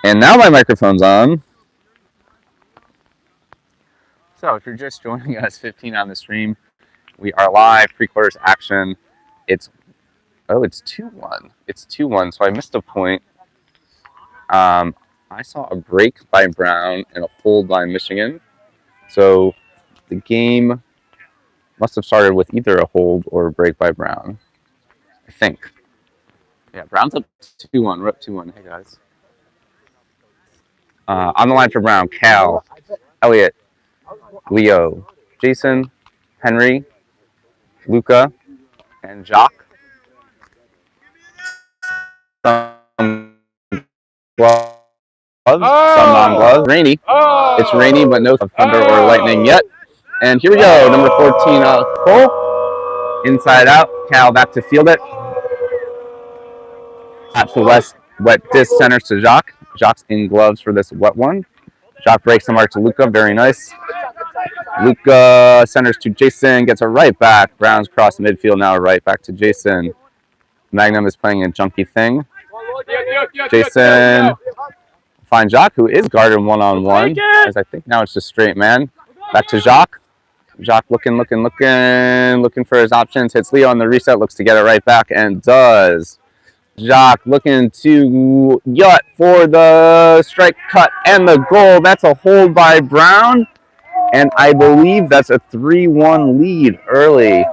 And now my microphone's on. So if you're just joining us, 15 on the stream, we are live, pre-quarters action. It's 2-1. It's 2-1, so I missed a point. I saw a break by Brown and a hold by Michigan. So the game must have started with either a hold or a break by Brown, I think. Yeah, Brown's up 2-1. We're up 2-1. Hey, guys. On the line for Brown, Cal, Elliot, Leo, Jason, Henry, Luca, and Jacques. Some gloves, some non-gloves. Rainy. It's rainy, but no thunder or lightning yet. And here we go, number 14, Cole. Inside out, Cal back to field it. At the wet disc centers to Jacques. Jacques in gloves for this wet one. Jacques breaks the mark to Luca, very nice. Luca centers to Jason, gets a right back. Brown's cross the midfield now, right back to Jason. Magnum is playing a junky thing. Jason finds Jacques, who is guarded one-on-one. As I think now it's just straight man. Back to Jacques. Jacques looking for his options. Hits Leo on the reset, looks to get it right back, and does. Jacques looking to yacht for the strike cut and the goal. That's a hold by Brown. And I believe that's a 3-1 lead early.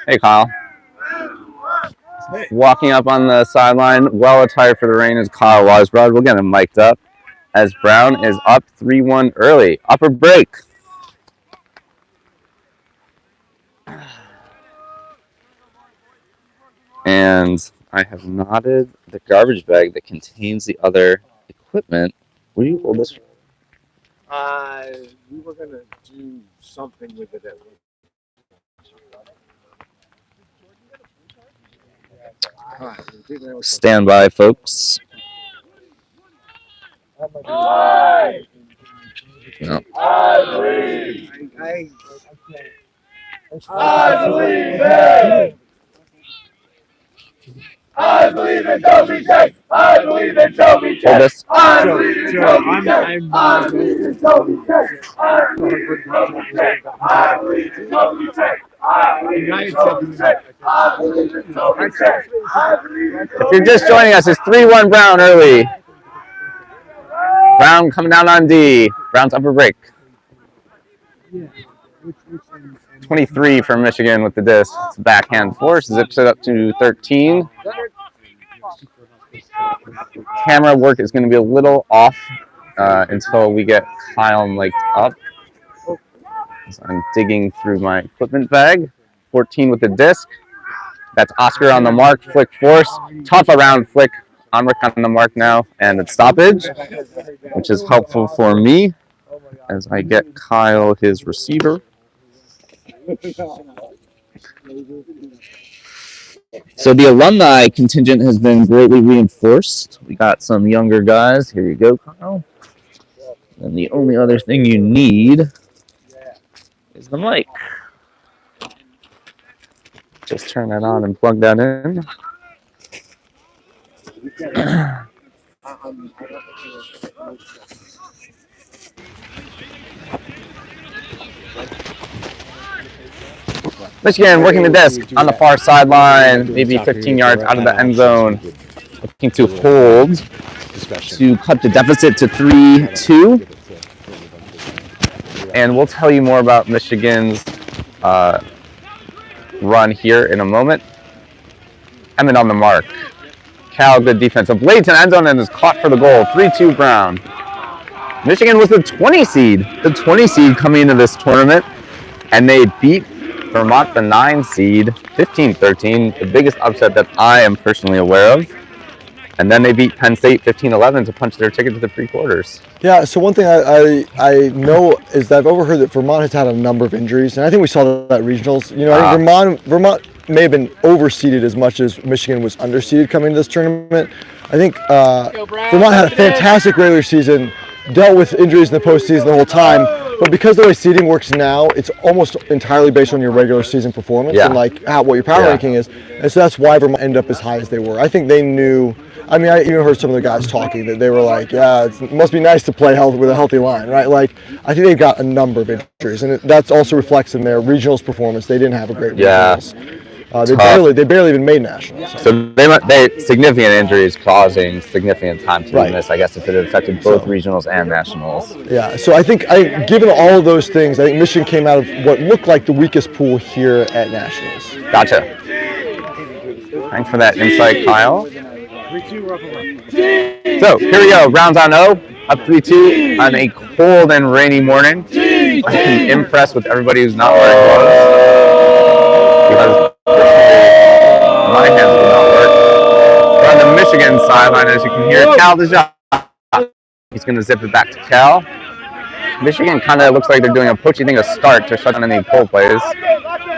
Hey, Kyle. Walking up on the sideline, well attired for the rain, is Kyle Wasbrod. We'll get him mic'd up as Brown is up 3-1 early. Upper break. And I have knotted the garbage bag that contains the other equipment. Where do you hold this from? We were going to do something with it at least. Stand by, folks. No. I believe it. I believe in Toby Tech. I believe in Toby Tech. I believe in Toby Tech. I believe in Toby Tech. I believe in Toby Tech. I believe in Toby Tech. I believe in Toby Tech. I believe in Toby Tech. If you're just joining us, it's 3-1 Brown early. Brown coming down on D. Brown's upper break. 23 for Michigan with the disc. It's backhand force, zips it up to 13. Camera work is going to be a little off until we get Kyle mic'd up. So I'm digging through my equipment bag. 14 with the disc. That's Oscar on the mark, flick force. Tough around flick. Onric on the mark now, and it's stoppage, which is helpful for me as I get Kyle his receiver. So the alumni contingent has been greatly reinforced. We got some younger guys. Here you go, Kyle. And the only other thing you need is the mic. Just turn that on and plug that in. Michigan working the disc on the far sideline, maybe 15 yards out of the end zone, looking to hold to cut the deficit to 3-2. And we'll tell you more about Michigan's run here in a moment. Emmett on the mark. Cal, good defense. A blade to the end zone and is caught for the goal. 3-2 Brown. Michigan was the 20 seed. The 20 seed coming into this tournament. And they beat Vermont, the 9 seed, 15-13. The biggest upset that I am personally aware of. And then they beat Penn State 15-11 to punch their ticket to the pre-quarters. Yeah, so one thing I know is that I've overheard that Vermont has had a number of injuries. And I think we saw that at regionals. You know, I think Vermont may have been overseeded as much as Michigan was underseeded coming to this tournament. I think Vermont had a fantastic regular season, dealt with injuries in the postseason the whole time, but because the way seeding works now, it's almost entirely based on your regular season performance and like what your power ranking is, and so that's why Vermont ended up as high as they were. I think they knew I mean, I even heard some of the guys talking that they were like, yeah, it must be nice to play with a healthy line, right? Like, I think they've got a number of injuries, and that also reflects in their regionals performance. They didn't have a great regionals. They barely even made nationals. So they significant injuries causing significant time to be missed. I guess if it affected both regionals and nationals. Yeah. So I think given all of those things, I think Michigan came out of what looked like the weakest pool here at nationals. Gotcha. Thanks for that insight, Kyle. So here we go. Rounds on O, up 3-2 on a cold and rainy morning. I'm impressed with everybody who's not wearing gloves. My hands do not work. We're on the Michigan sideline, as you can hear. Cal Deja. He's going to zip it back to Cal. Michigan kind of looks like they're doing a poachy thing to start to shut down any pull plays.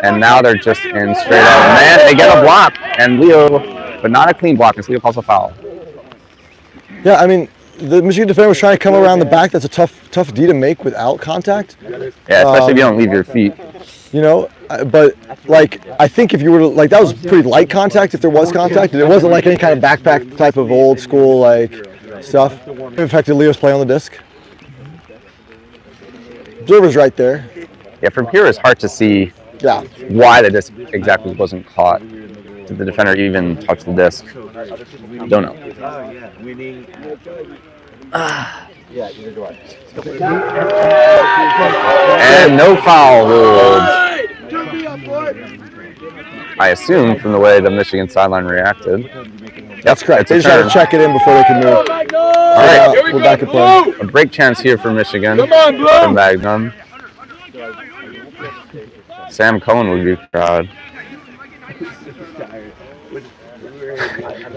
And now they're just in straight up. Man, they get a block. And Leo, but not a clean block. And Leo calls a foul. Yeah, I mean, the Michigan defender was trying to come around the back. That's a tough D to make without contact. Yeah, especially if you don't leave your feet. You know, but like I think if you were to, like, that was pretty light contact if there was contact, and it wasn't like any kind of backpack type of old school like stuff. It affected Leo's play on the disc. Observer's right there. Yeah, from here it's hard to see why the disc exactly wasn't caught. Did the defender even touch the disc? Don't know. And no foul ruled. I assume from the way the Michigan sideline reacted. That's correct. They just had to check it in before they could move. All right, we're back at play. A break chance here for Michigan. From Magnum. Sam Cohen would be proud.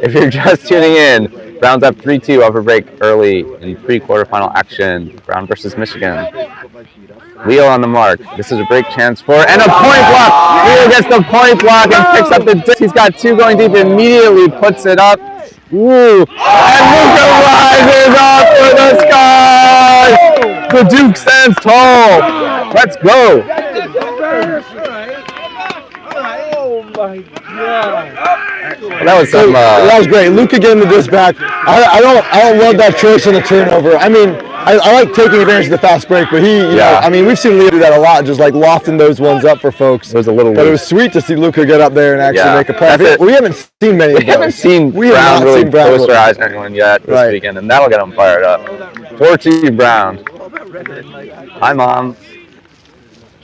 If you're just tuning in, Brown's up 3-2 over break early in pre-quarterfinal action. Brown versus Michigan. Leo on the mark. This is a break chance for, and a point block. Leo gets the point block and picks up the disc. He's got two going deep, immediately puts it up. Woo! And Luka rises up for the sky. The Duke stands tall. Let's go. Oh my God! That was some. That was great. Luka getting the disc back. I don't love that choice on the turnover. I mean, I like taking advantage of the fast break, but you know, I mean, we've seen Leo do that a lot, just like lofting those ones up for folks. It was a little. But it was sweet to see Luka get up there and actually make a play. We haven't seen many of those. We haven't seen Brown really posterize anyone yet this weekend, and that'll get them fired up. 4-2 Brown. Hi, Mom.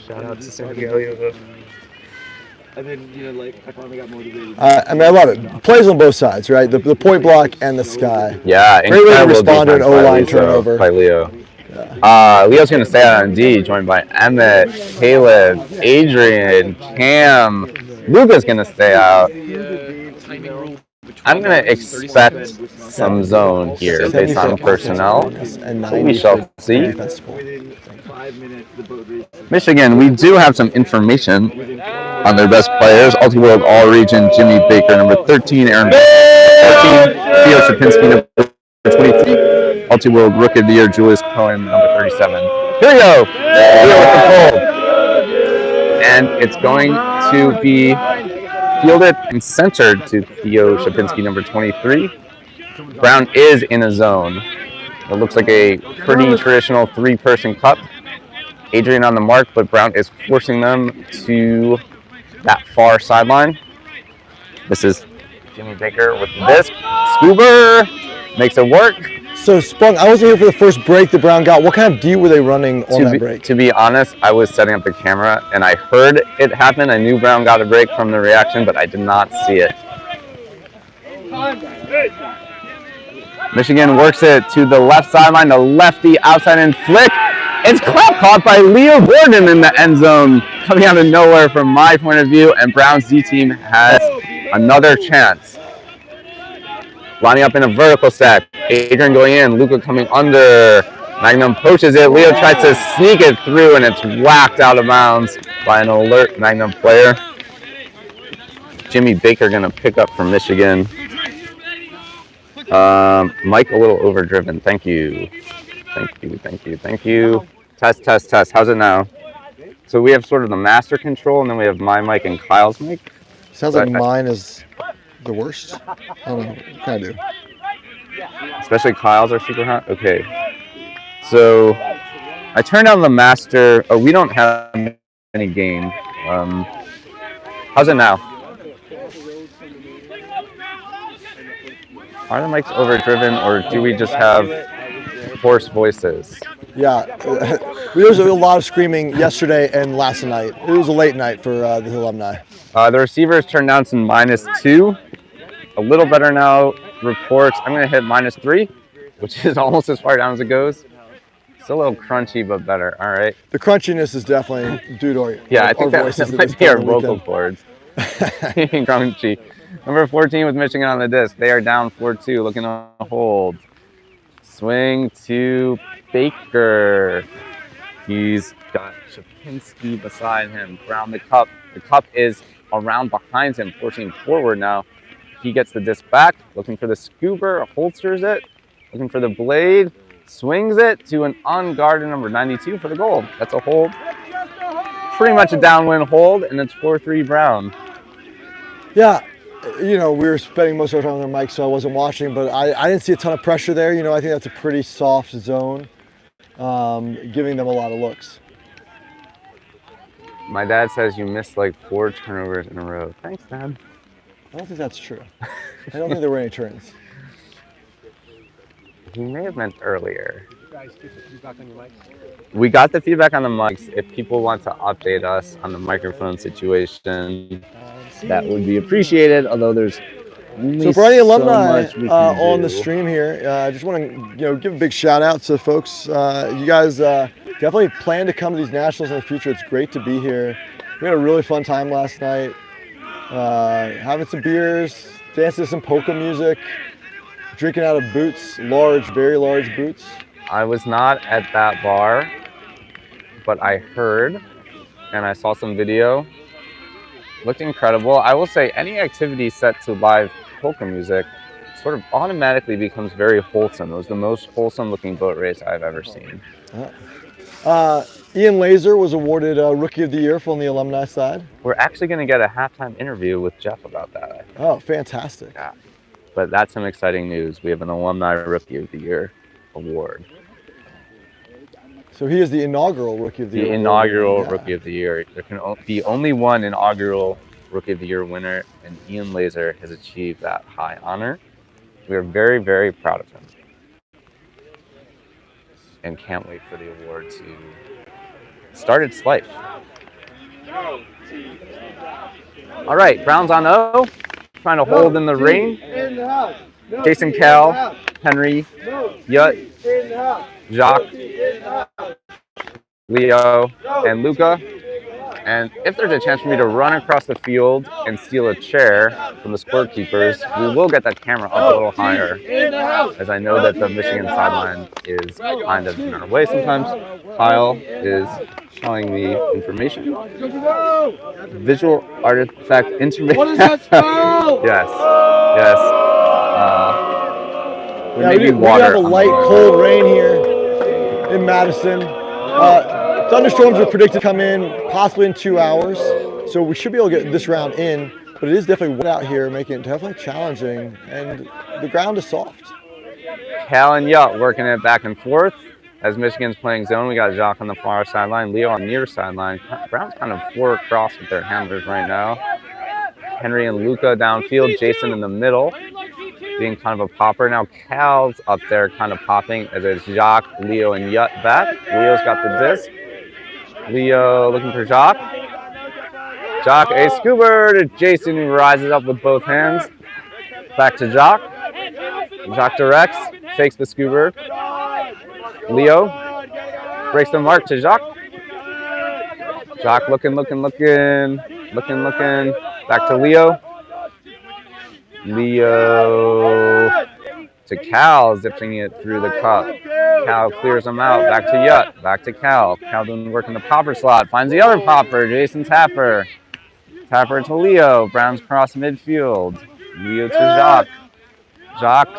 Shout out to San Diego. And then, you know, like, I finally got motivated. I mean, I love it. Plays on both sides, right? The point block and the sky. Yeah, great way to respond to an O-line turnover. By Leo. Leo's going to stay out on D, joined by Emmett, Caleb, Adrian, Cam. Luka's going to stay out. I'm going to expect some zone here based on personnel. We shall see. Michigan, we do have some information on their best players. Ulti-World All-Region, Jimmy Baker, number 13, Aaron 14, Theo Shapinski, number 23, Ulti-World Rookie of the Year, Julius Cohen, number 37. Here we go! Theo with the pull. And it's going to be fielded and centered to Theo Shapinski, number 23. Brown is in a zone. It looks like a pretty traditional three-person cup. Adrian on the mark, but Brown is forcing them to that far sideline. This is Jimmy Baker with the disc. Scuba makes it work. So, Sprung, I wasn't here for the first break that Brown got. What kind of D were they running on that break? To be honest, I was setting up the camera, and I heard it happen. I knew Brown got a break from the reaction, but I did not see it. Michigan works it to the left sideline, the lefty outside and flick. It's caught by Leo Gordon in the end zone, coming out of nowhere from my point of view, and Brown's D team has another chance. Lining up in a vertical stack. Adrian going in, Luka coming under. Magnum poaches it. Leo tries to sneak it through, and it's whacked out of bounds by an alert Magnum player. Jimmy Baker going to pick up from Michigan. Mike a little overdriven. Thank you. Thank you. Test. How's it now? So we have sort of the master control, and then we have my mic and Kyle's mic. Sounds like mine is the worst. I don't know. What can I do? Especially Kyle's are super hot. Okay. So I turned on the master. Oh, we don't have any gain. How's it now? Are the mics overdriven, or do we just have hoarse voices? Yeah, there was a lot of screaming yesterday and last night. It was a late night for the alumni. The receivers turned down to -2. A little better now. Reports, I'm going to hit -3, which is almost as far down as it goes. It's a little crunchy, but better. All right. The crunchiness is definitely due to I think that might be our vocal cords. Crunchy. Number 14 with Michigan on the disc. They are down 4-2, looking to hold. Swing to Baker. He's got Shapinski beside him. Around the cup. The cup is around behind him, forcing forward now. He gets the disc back, looking for the scooper, holsters it, looking for the blade, swings it to an unguarded number 92 for the goal. That's a hold. Pretty much a downwind hold, and it's 4-3 Brown. Yeah, we were spending most of our time on their mic, so I wasn't watching, but I didn't see a ton of pressure there. I think that's a pretty soft zone, giving them a lot of looks. My dad says you missed like 4 turnovers in a row. Thanks, Dad. I don't think that's true. I don't think there were any turns. He may have meant earlier. You guys get the feedback on your mics? We got the feedback on the mics. If people want to update us on the microphone situation, that would be appreciated, although there's so for any alumni on the stream here, I just want to give a big shout out to folks. You guys definitely plan to come to these nationals in the future. It's great to be here. We had a really fun time last night, having some beers, dancing to some polka music, drinking out of boots, very large boots. I was not at that bar, but I heard and I saw some video. Looked incredible. I will say any activity set to live polka music sort of automatically becomes very wholesome. It was the most wholesome looking boat race I've ever seen. Ian Laser was awarded Rookie of the Year from the alumni side. We're actually going to get a halftime interview with Jeff about that. Oh, fantastic. Yeah. But that's some exciting news. We have an alumni Rookie of the Year award. So he is the inaugural Rookie of the Year. The inaugural Rookie of the Year. There can be only one inaugural Rookie of the Year winner, and Ian Laser has achieved that high honor. We are very, very proud of him. And can't wait for the award to start its life. All right, Browns on O. Trying to hold in the ring. Jason, Cal, Henry, Yut, Jacques, Leo, and Luca. And if there's a chance for me to run across the field and steal a chair from the scorekeepers, we will get that camera up a little higher, as I know that the Michigan sideline is kind of in our way sometimes. Kyle is showing me information. Visual artifact information. What is that spell? Yes. We have a light, cold rain here in Madison. Thunderstorms are predicted to come in possibly in 2 hours, so we should be able to get this round in, but it is definitely wet out here, making it definitely challenging, and the ground is soft. Cal and Yut working it back and forth. As Michigan's playing zone, we got Jacques on the far sideline, Leo on the near sideline. Brown's kind of 4 across with their handlers right now. Henry and Luca downfield, Jason in the middle, being kind of a popper. Now Cal's up there kind of popping as it's Jacques, Leo, and Yut back. Leo's got the disc. Leo looking for Jacques. Jacques, a scooper to Jason, who rises up with both hands. Back to Jacques. Jacques directs, fakes the scooper. Leo breaks the mark to Jacques. Jacques looking. Back to Leo. Leo to Cal, zipping it through the cup. Cal clears him out. Back to Yut. Back to Cal. Cal doing work in the popper slot. Finds the other popper, Jason Tapper. Tapper to Leo. Brown's cross midfield. Leo to Jacques. Jacques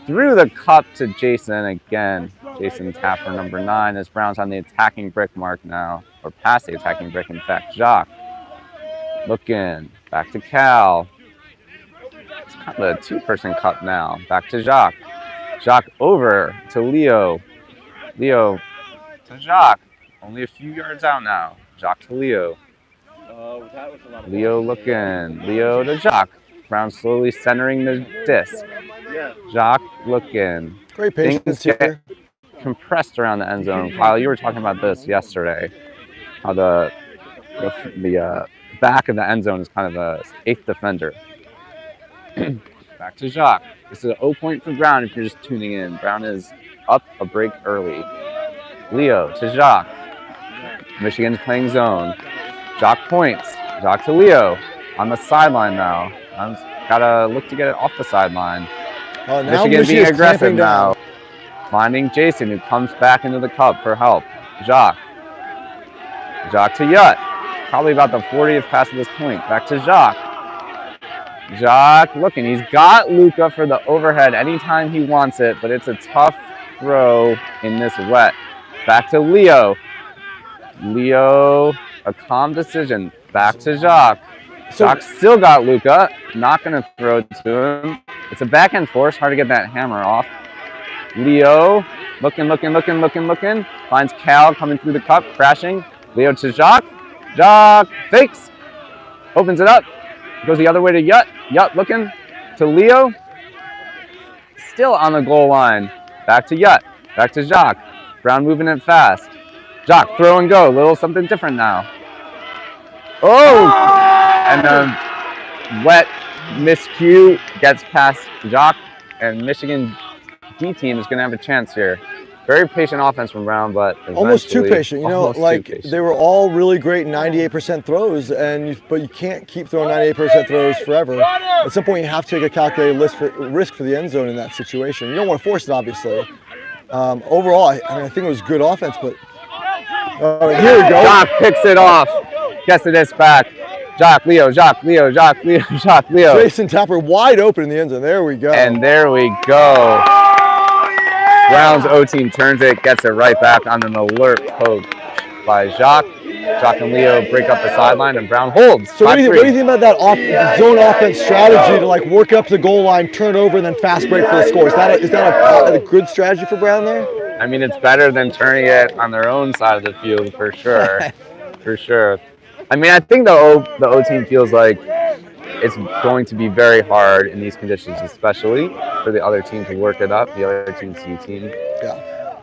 through the cup to Jason again. Jason Tapper, number 9, as Brown's on the attacking brick mark now. Or past the attacking brick, in fact. Jacques looking. Back to Cal. It's kind of a 2-person cup now. Back to Jacques. Jacques over to Leo. Leo to Jacques. Only a few yards out now. Jacques to Leo. Leo looking. Leo to Jacques. Brown slowly centering the disc. Jacques looking. Great patience here. Compressed around the end zone. Kyle, you were talking about this yesterday. How the back of the end zone is kind of the eighth defender. Back to Jacques. This is an 0 point for Brown if you're just tuning in. Brown is up a break early. Leo to Jacques. Michigan's playing zone. Jacques points. Jacques to Leo. On the sideline now. Gotta look to get it off the sideline. Michigan being aggressive now. Finding Jason, who comes back into the cup for help. Jacques. Jacques to Yut. Probably about the 40th pass at this point. Back to Jacques. Jacques looking. He's got Luca for the overhead anytime he wants it, but it's a tough throw in this wet. Back to Leo. Leo, a calm decision. Back to Jacques. Jacques still got Luca. Not going to throw it to him. It's a back and forth. Hard to get that hammer off. Leo, looking. Finds Cal coming through the cup, crashing. Leo to Jacques. Jacques fakes. Opens it up. Goes the other way to Yut. Yut looking to Leo. Still on the goal line. Back to Yut. Back to Jacques. Brown moving it fast. Jacques, throw and go. A little something different now. Oh! And a wet miscue gets past Jacques, and Michigan D team is going to have a chance here. Very patient offense from Brown, but almost too patient. You know, like they were all really great 98% throws, but you can't keep throwing 98% throws forever. At some point, you have to take a calculated risk for the end zone in that situation. You don't want to force it, obviously. Overall, I think it was good offense, but here we go. Jacques picks it off. Gets the disc back. Jacques, Leo. Jason Tapper wide open in the end zone. There we go. And there we go. Brown's O team turns it, gets it right back on an alert poke by Jacques. Jacques and Leo break up the sideline, and Brown holds. So what do you think about that zone offense strategy to like work up the goal line, turn over, and then fast break for the score? Is that a good strategy for Brown there? I mean, it's better than turning it on their own side of the field for sure. For sure. I mean, I think the O team feels like it's going to be very hard in these conditions, especially for the other team to work it up, the other team's C team. Yeah.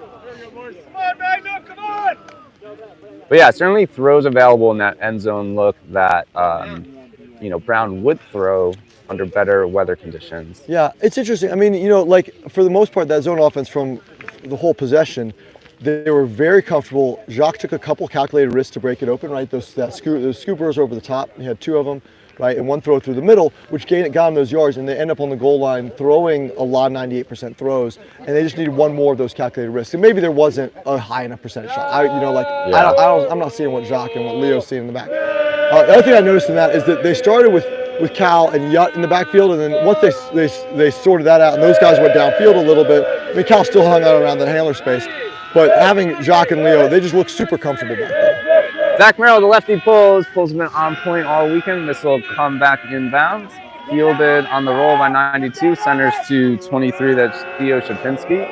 But yeah, certainly throws available in that end zone look that Brown would throw under better weather conditions. Yeah, it's interesting. I mean, like for the most part, that zone offense from the whole possession, they were very comfortable. Jacques took a couple calculated risks to break it open, right? Those scoopers over the top. He had two of them, right? And one throw through the middle, which got him those yards, and they end up on the goal line throwing a lot of 98% throws, and they just needed one more of those calculated risks. And maybe there wasn't a high enough percentage shot. I'm not seeing what Jacques and what Leo's seeing in the back. The other thing I noticed in that is that they started with Cal and Yut in the backfield, and then once they sorted that out, and those guys went downfield a little bit. I mean, Cal still hung out around the handler space. But having Jacques and Leo, they just look super comfortable back there. Zach Merrill, the lefty pulls been on point all weekend. This will come back inbounds. Fielded on the roll by 92, centers to 23, that's Theo Shapinski.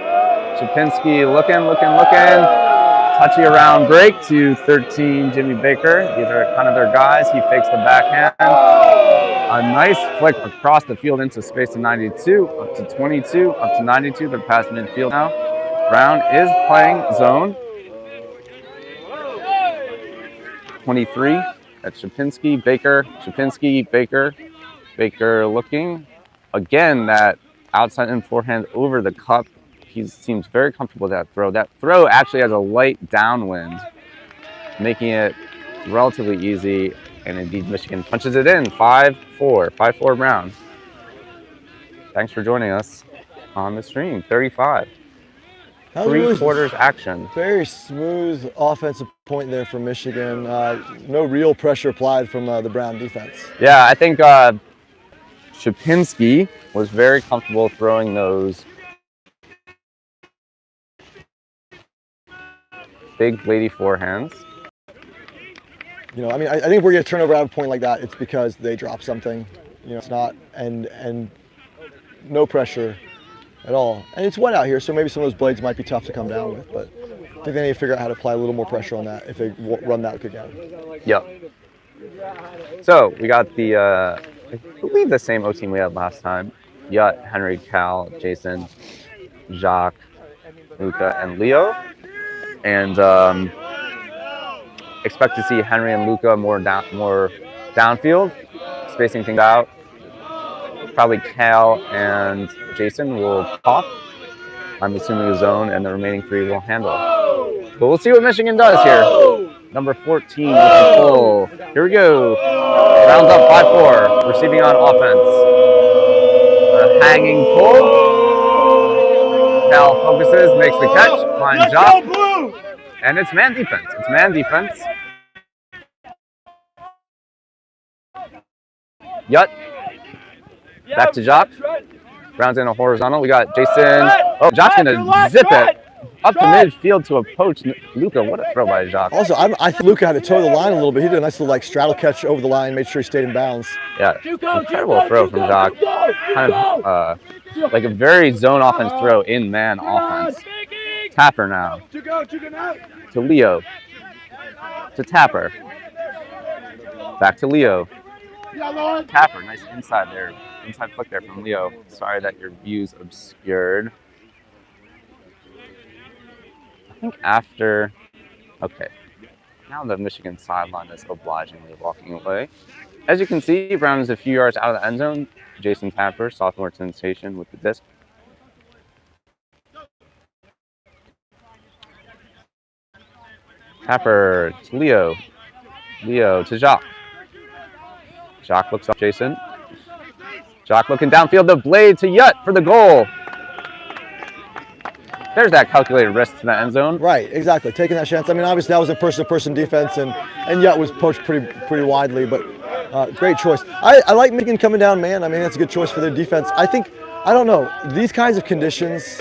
Shapinski looking. Touchy around break to 13, Jimmy Baker. These are kind of their guys. He fakes the backhand. A nice flick across the field into space to 92, up to 22, up to 92. They're past midfield now. Brown is playing zone. 23, that's Shapinski, Baker, Baker looking. Again, that outside in forehand over the cup. He seems very comfortable with that throw. That throw actually has a light downwind, making it relatively easy. And indeed, Michigan punches it in, 5-4 Brown. Thanks for joining us on the stream, 35. Three-quarters action. Very smooth offensive point there for Michigan. No real pressure applied from the Brown defense. Yeah, I think Shapinski was very comfortable throwing those big lady forehands. I mean, I think if we're going to turn over at a point like that, it's because they drop something. It's not, and no pressure. at all. And it's wet out here, so maybe some of those blades might be tough to come down with, but I think they need to figure out how to apply a little more pressure on that if they run that again. Yep. So we got the, I believe the same O team we had last time. Yut, Henry, Cal, Jason, Jacques, Luca, and Leo. And expect to see Henry and Luca more downfield, spacing things out. Probably Cal and Jason will pop. I'm assuming a zone, and the remaining 3 will handle. But we'll see what Michigan does here. Number 14 with the pull. Here we go. Rounds up 5-4. Receiving on offense. A hanging pull. Cal focuses, makes the catch, finds Jacques. And it's man defense. It's man defense. Yut. Back to Jacques. Rounds in a horizontal. We got Jason. Oh, Jacques gonna zip it up to midfield to approach Luca. What a throw by Jacques. Also, I think Luca had to toe the line a little bit. He did a nice little straddle catch over the line, made sure he stayed in bounds. Yeah, incredible throw from Jacques. Kind of like a very zone offense throw in man offense. Tapper now. To Leo. To Tapper. Back to Leo. Tapper, nice inside there. Inside flick there from Leo. Sorry that your view's obscured. I think after, okay. Now the Michigan sideline is obligingly walking away. As you can see, Brown is a few yards out of the end zone. Jason Tapper, sophomore sensation with the disc. Tapper to Leo. Leo to Jacques. Jacques looks up Jason. Jacques looking downfield, the blade to Yut for the goal. There's that calculated risk to the end zone. Right, exactly. Taking that chance. I mean, obviously that was a person-to-person defense, and Yut was poached pretty widely, but great choice. I like Michigan coming down, man. I mean, that's a good choice for their defense. I don't know, these kinds of conditions,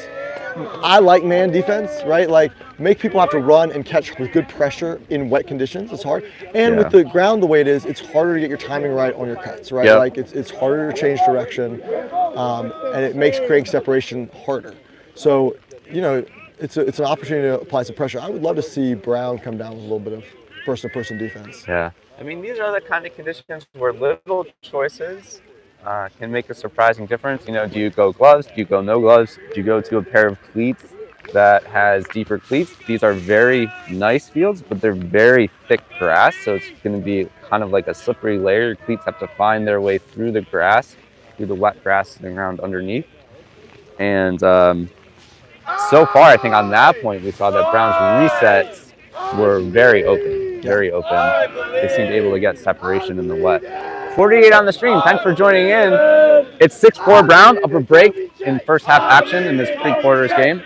I like man defense, right? Like, make people have to run and catch with good pressure in wet conditions. It's hard. And with the ground the way it is, it's harder to get your timing right on your cuts, right? Yep. Like, it's harder to change direction, and it makes creating separation harder. So, you know, it's an opportunity to apply some pressure. I would love to see Brown come down with a little bit of person-to-person defense. Yeah. I mean, these are the kind of conditions where little choices can make a surprising difference. You know, do you go gloves? Do you go no gloves? Do you go to a pair of cleats that has deeper cleats? These are very nice fields, but they're very thick grass, so it's going to be kind of like a slippery layer. Your cleats have to find their way through the grass, through the wet grass sitting around underneath. And so far, I think on that point, we saw that Brown's resets were very open, very open. They seemed able to get separation in the wet. 48 on the stream. Thanks for joining in. It's 6-4 Brown, upper break in first half action in this pre-quarters game.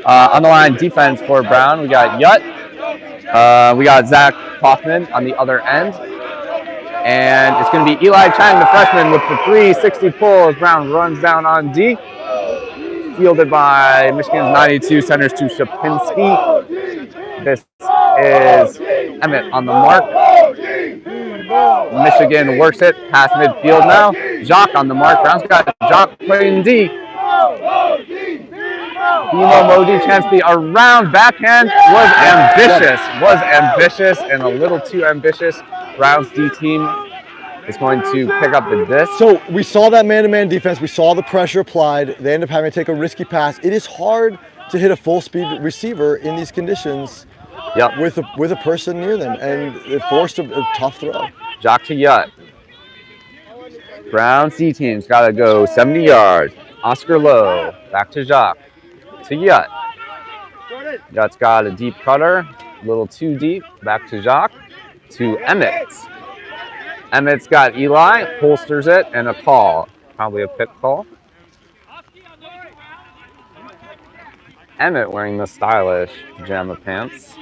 On the line, defense for Brown. We got Yut. We got Zach Kaufman on the other end. And it's going to be Eli Chang, the freshman, with the 360 pull as Brown runs down on D. Fielded by Michigan's 92 centers to Shapinski. This is Emmett on the mark. Michigan works it past midfield now. Jacques on the mark. Brown's got Jacques playing D. Bimo Moji chance the around backhand was ambitious and a little too ambitious. Brown's D team is going to pick up the disc. So we saw that man-to-man defense. We saw the pressure applied. They end up having to take a risky pass. It is hard to hit a full-speed receiver in these conditions with a person near them, and it forced a tough throw. Jacques to Yut. Brown's D team's got to go 70 yards. Oscar Lowe. Back to Jacques. To Yut. Yut's got a deep cutter. A little too deep. Back to Jacques. To Emmett. Emmett's got Eli, holsters it, and a call. Probably a pick call. Emmett wearing the stylish pajama pants.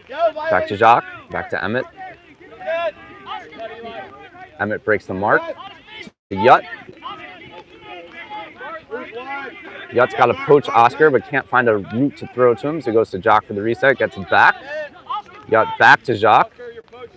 Back to Jacques, back to Emmett. Emmett breaks the mark. To Yut. Yut's got to poach Oscar, but can't find a route to throw to him, so he goes to Jacques for the reset, gets it back. Yut back to Jacques.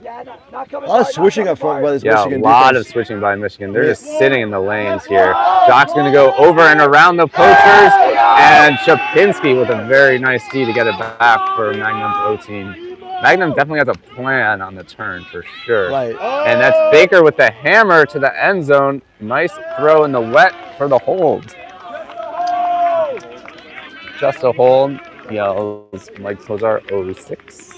A lot of switching up front by this Michigan a lot defense. of switching by Michigan. They're just sitting in the lanes here. Jock's going to go over and around the poachers, and Chapinski with a very nice D to get it back for Magnum's O team. Magnum definitely has a plan on the turn for sure. Right. And that's Baker with the hammer to the end zone. Nice throw in the wet for the hold. Just a hold, yells Mike Kozar 06.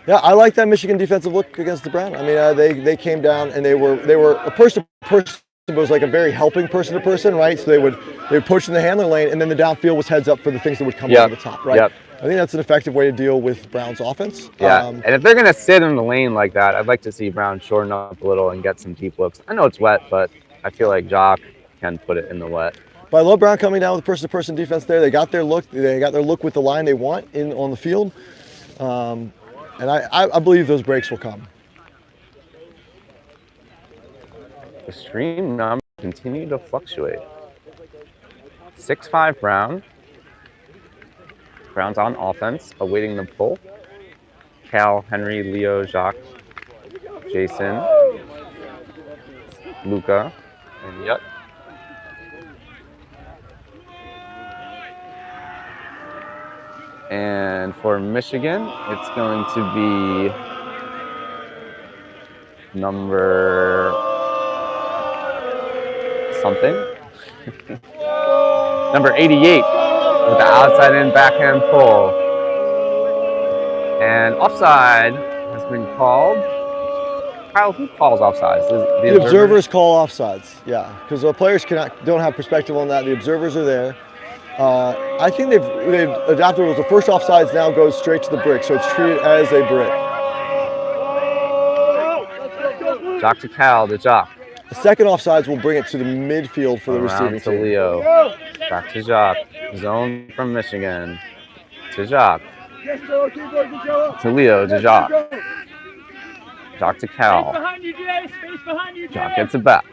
Yeah, I like that Michigan defensive look against the Brown. I mean, they came down and they were a person-to-person, but it was like a very helping person-to-person, right? So they would push in the handler lane, and then the downfield was heads up for the things that would come over the top, right? Yep. I think that's an effective way to deal with Brown's offense. Yeah, and if they're going to sit in the lane like that, I'd like to see Brown shorten up a little and get some deep looks. I know it's wet, but I feel like Jock can put it in the wet. But I love Brown coming down with person-to-person defense there. They got their look. They got their look with the line they want on the field. And I believe those breaks will come. The stream numbers continue to fluctuate. 6'5" Brown. Brown's on offense, awaiting the pull. Cal, Henry, Leo, Jacques, Jason, Luca, and Yut. And for Michigan, it's going to be number something. Number 88 with the outside in backhand pull. And offside has been called. Kyle, who calls offsides? The observers call offsides, yeah, because the players don't have perspective on that. The observers are there. I think they've adapted rules. The first offsides now goes straight to the brick, so it's treated as a brick. Jock to Cal, to Jock. The second offsides will bring it to the midfield for the receiving to team. Leo. Back to Jock. Zone from Michigan. To Jock. To Leo, to Jock. Jock to Cal. Jock gets it back.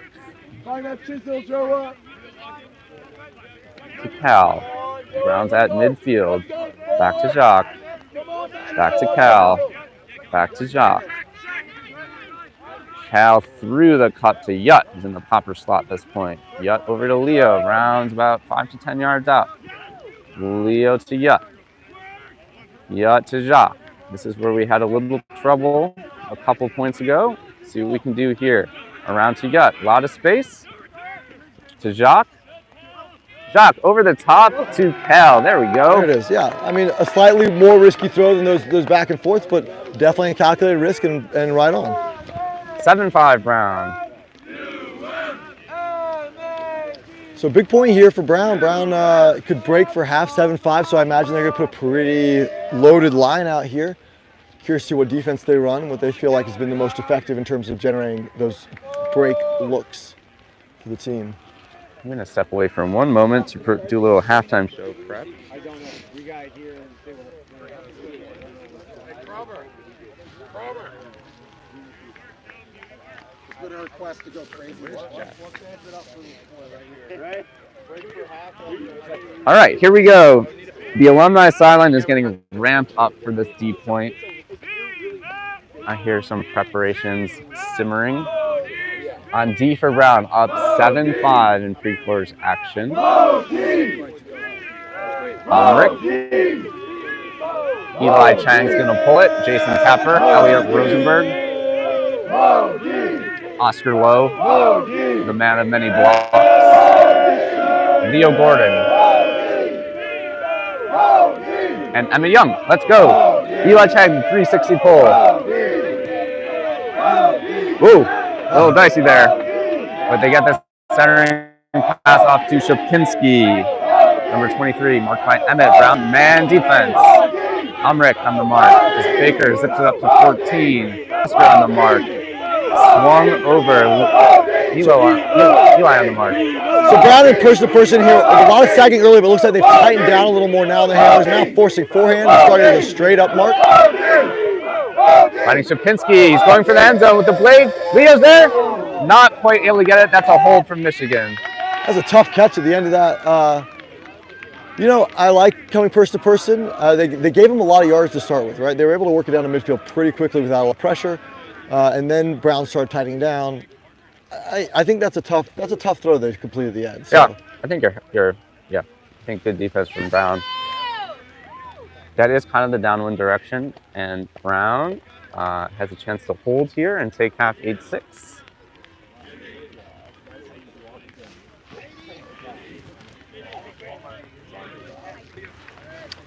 To Cal. Brown's at midfield. Back to Jock. Back to Cal. Back to Jock. Cal through the cut to Yut. He's in the popper slot at this point. Yut over to Leo. Rounds about 5 to 10 yards out. Leo to Yut. Yut to Jock. This is where we had a little trouble a couple points ago. See what we can do here. Around to Yut. A lot of space. To Jock. Jock over the top to Cal. There we go. There it is. Yeah. I mean, a slightly more risky throw than those back and forths, but definitely a calculated risk and right on. 7-5 Brown. So big point here for Brown. Brown could break for half, 7-5, so I imagine they're going to put a pretty loaded line out here. Curious to see what defense they run, what they feel like has been the most effective in terms of generating those break looks for the team. I'm going to step away for one moment to do a little halftime show prep. I don't know. We got it here. Robert. It's been a request to go crazy. Right? All right, here we go. The alumni sideline is getting ramped up for this D point. I hear some preparations simmering. On D for Brown, up 7-5 in pre-quarters action. Rick. Eli Chang's going to pull it. Jason Tapper, Elliot Rosenberg. Oscar Lowe, the man of many blocks. Leo Gordon. And Emma Young. Let's go. Eli Chang, 360 pull. Woo. A little dicey there, but they get the centering pass off to Shapinski. Number 23, marked by Emmett. Brown man defense. Umrick on the mark. As Baker zips it up to 14. Oscar on the mark. Swung over. Eli on the mark. So Brown in person-to-person here. A lot of sagging earlier, but it looks like they've tightened down a little more now. The handler's now forcing forehand. Starting with a straight-up mark. Fighting Shapinski. He's going for the end zone with the blade. Leo's there. Not quite able to get it. That's a hold from Michigan. That's a tough catch at the end of that You know, I like coming person to person. They gave him a lot of yards to start with, right? They were able to work it down to midfield pretty quickly without a lot of pressure, and then Brown started tightening down. I think that's a tough throw they completed at the end. So. Yeah, I think I think good defense from Brown. That is kind of the downwind direction, and Brown has a chance to hold here and take half 8-6.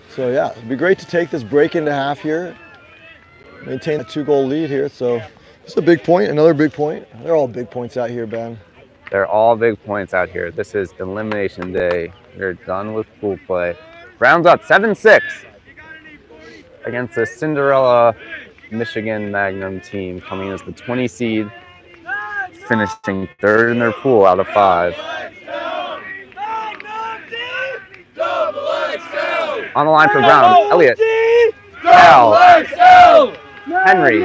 So yeah, it'd be great to take this break into half here, maintain a 2-goal lead here. So this is a big point, another big point. They're all big points out here, Ben. They're all big points out here. This is elimination day. We're done with pool play. Brown's up 7-6 against the Cinderella Michigan Magnum team, coming as the 20 seed, finishing third in their pool out of 5. On the line for Brown, Elliott, Cal, Henry,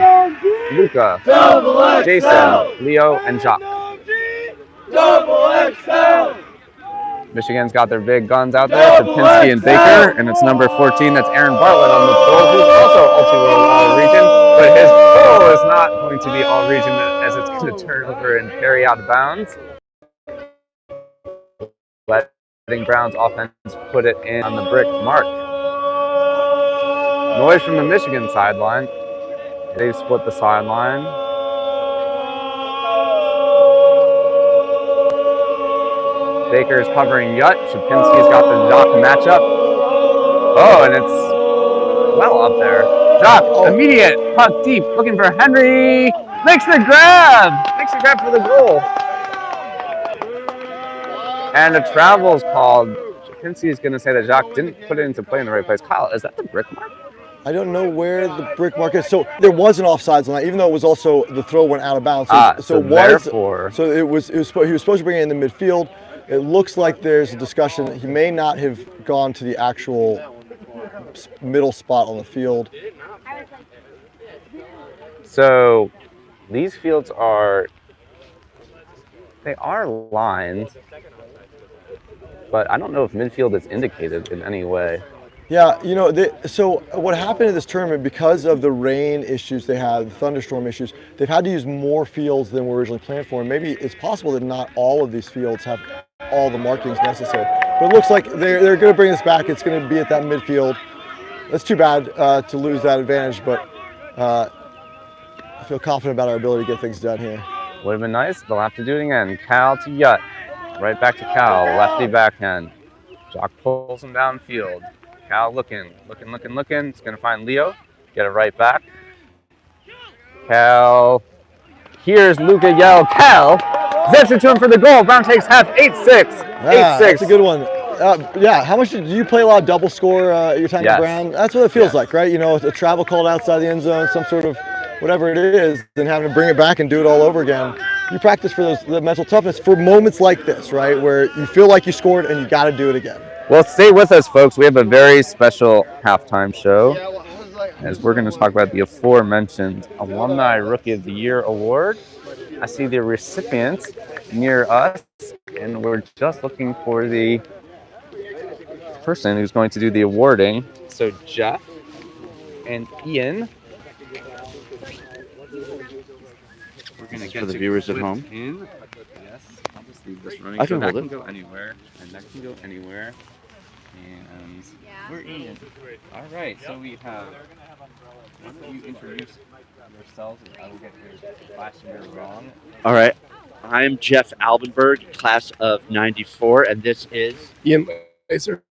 Luca, Jason, Leo, and Jacques. Michigan's got their big guns out there, Sapinski and Baker, and it's number 14, that's Aaron Bartlett on the pole, who's also ultra-low all-region, but his pole is not going to be all-region as it's going to turn over and carry out of bounds. Letting Brown's offense put it in on the brick mark. Noise from the Michigan sideline. They split the sideline. Baker's covering Yutt. Shapinski's got the Jock matchup. Oh, and it's well up there. Jock, immediate, puck deep, looking for Henry. Makes the grab! Makes the grab for the goal. And a travel's called. Shapinski is going to say that Jock didn't put it into play in the right place. Kyle, is that the brick mark? I don't know where the brick mark is. So there was an offsides on that, even though it was also the throw went out of bounds. So therefore, so he was supposed to bring it in the midfield. It looks like there's a discussion that he may not have gone to the actual middle spot on the field. So these fields are lined, but I don't know if midfield is indicated in any way. Yeah, you know, so what happened in this tournament, because of the rain issues they had, the thunderstorm issues, they've had to use more fields than were originally planned for. And maybe it's possible that not all of these fields have all the markings necessary. But it looks like they're going to bring this back. It's going to be at that midfield. That's too bad to lose that advantage, but I feel confident about our ability to get things done here. Would have been nice. They'll have to do it again. Cal to Yutt. Right back to Cal. Lefty backhand. Jock pulls him downfield. Cal looking. He's going to find Leo. Get it right back. Cal. Here's Luca yell. Cal zips it to him for the goal. Brown takes half. 8-6. 8-6. That's a good one. Yeah, how much did you play a lot of double score your time at Brown? That's what it feels like, right? You know, a travel called outside the end zone, some sort of whatever it is, then having to bring it back and do it all over again. You practice for the mental toughness for moments like this, right, where you feel like you scored and you got to do it again. Well, stay with us, folks. We have a very special halftime show, as we're going to talk about the aforementioned Alumni Rookie of the Year Award. I see the recipient near us, and we're just looking for the person who's going to do the awarding. So Jeff and Ian. We're going to get for the viewers at home. Yes, I'll just leave this running. I can hold that it. can go anywhere, and that can go anywhere. And we're Ian. All right, so we have. Why don't you introduce yourselves? I will get your last year wrong. All right. I'm Jeff Albenberg, class of 94, and this is Ian Laser,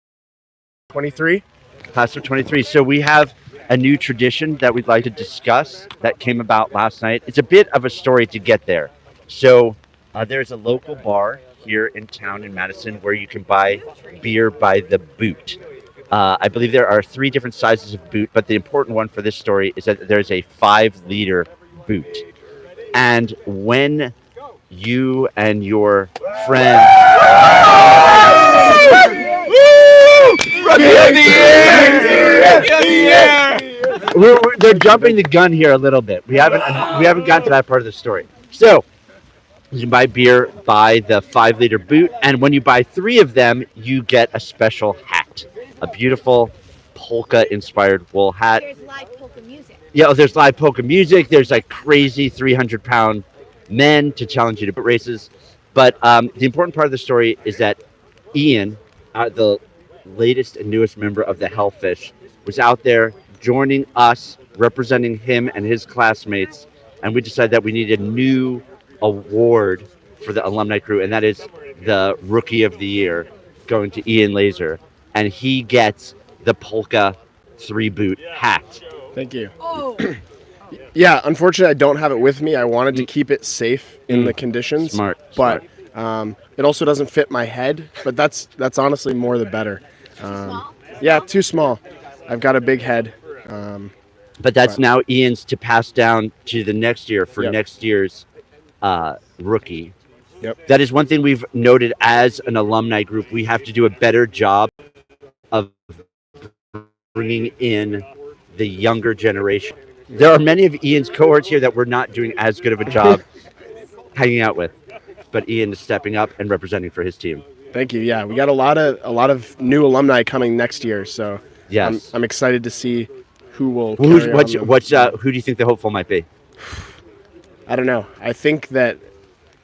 23. class of 23. So we have a new tradition that we'd like to discuss that came about last night. It's a bit of a story to get there. So there's a local bar here in town in Madison where you can buy beer by the boot. I believe there are 3 different sizes of boot, but the important one for this story is that there's a 5-liter boot. And when you and your friend... They're jumping the gun here a little bit. We haven't gotten to that part of the story. So you can buy beer by the 5-liter boot, and when you buy 3 of them, you get a special hat. a beautiful polka-inspired wool hat. There's live polka music. Yeah, there's live polka music. There's like crazy 300-pound men to challenge you to boat races. But the important part of the story is that Ian, the latest and newest member of the Hellfish, was out there joining us, representing him and his classmates. And we decided that we need a new award for the alumni crew, and that is the Rookie of the Year going to Ian Laser. And he gets the polka 3-boot hat. Thank you. Oh, Yeah, unfortunately, I don't have it with me. I wanted to keep it safe in the conditions. Smart. But it also doesn't fit my head. But that's honestly more the better. small? Yeah, too small. I've got a big head. But that's now Ian's to pass down to the next year for Yep. next year's rookie. Yep. That is one thing we've noted as an alumni group. We have to do a better job of bringing in the younger generation. There are many of Ian's cohorts here that we're not doing as good of a job hanging out with, but Ian is stepping up and representing for his team. Thank you. Yeah, we got a lot of new alumni coming next year. So Yes. I'm excited to see who will. Who carry on the- do you think the hopeful might be? I don't know. I think that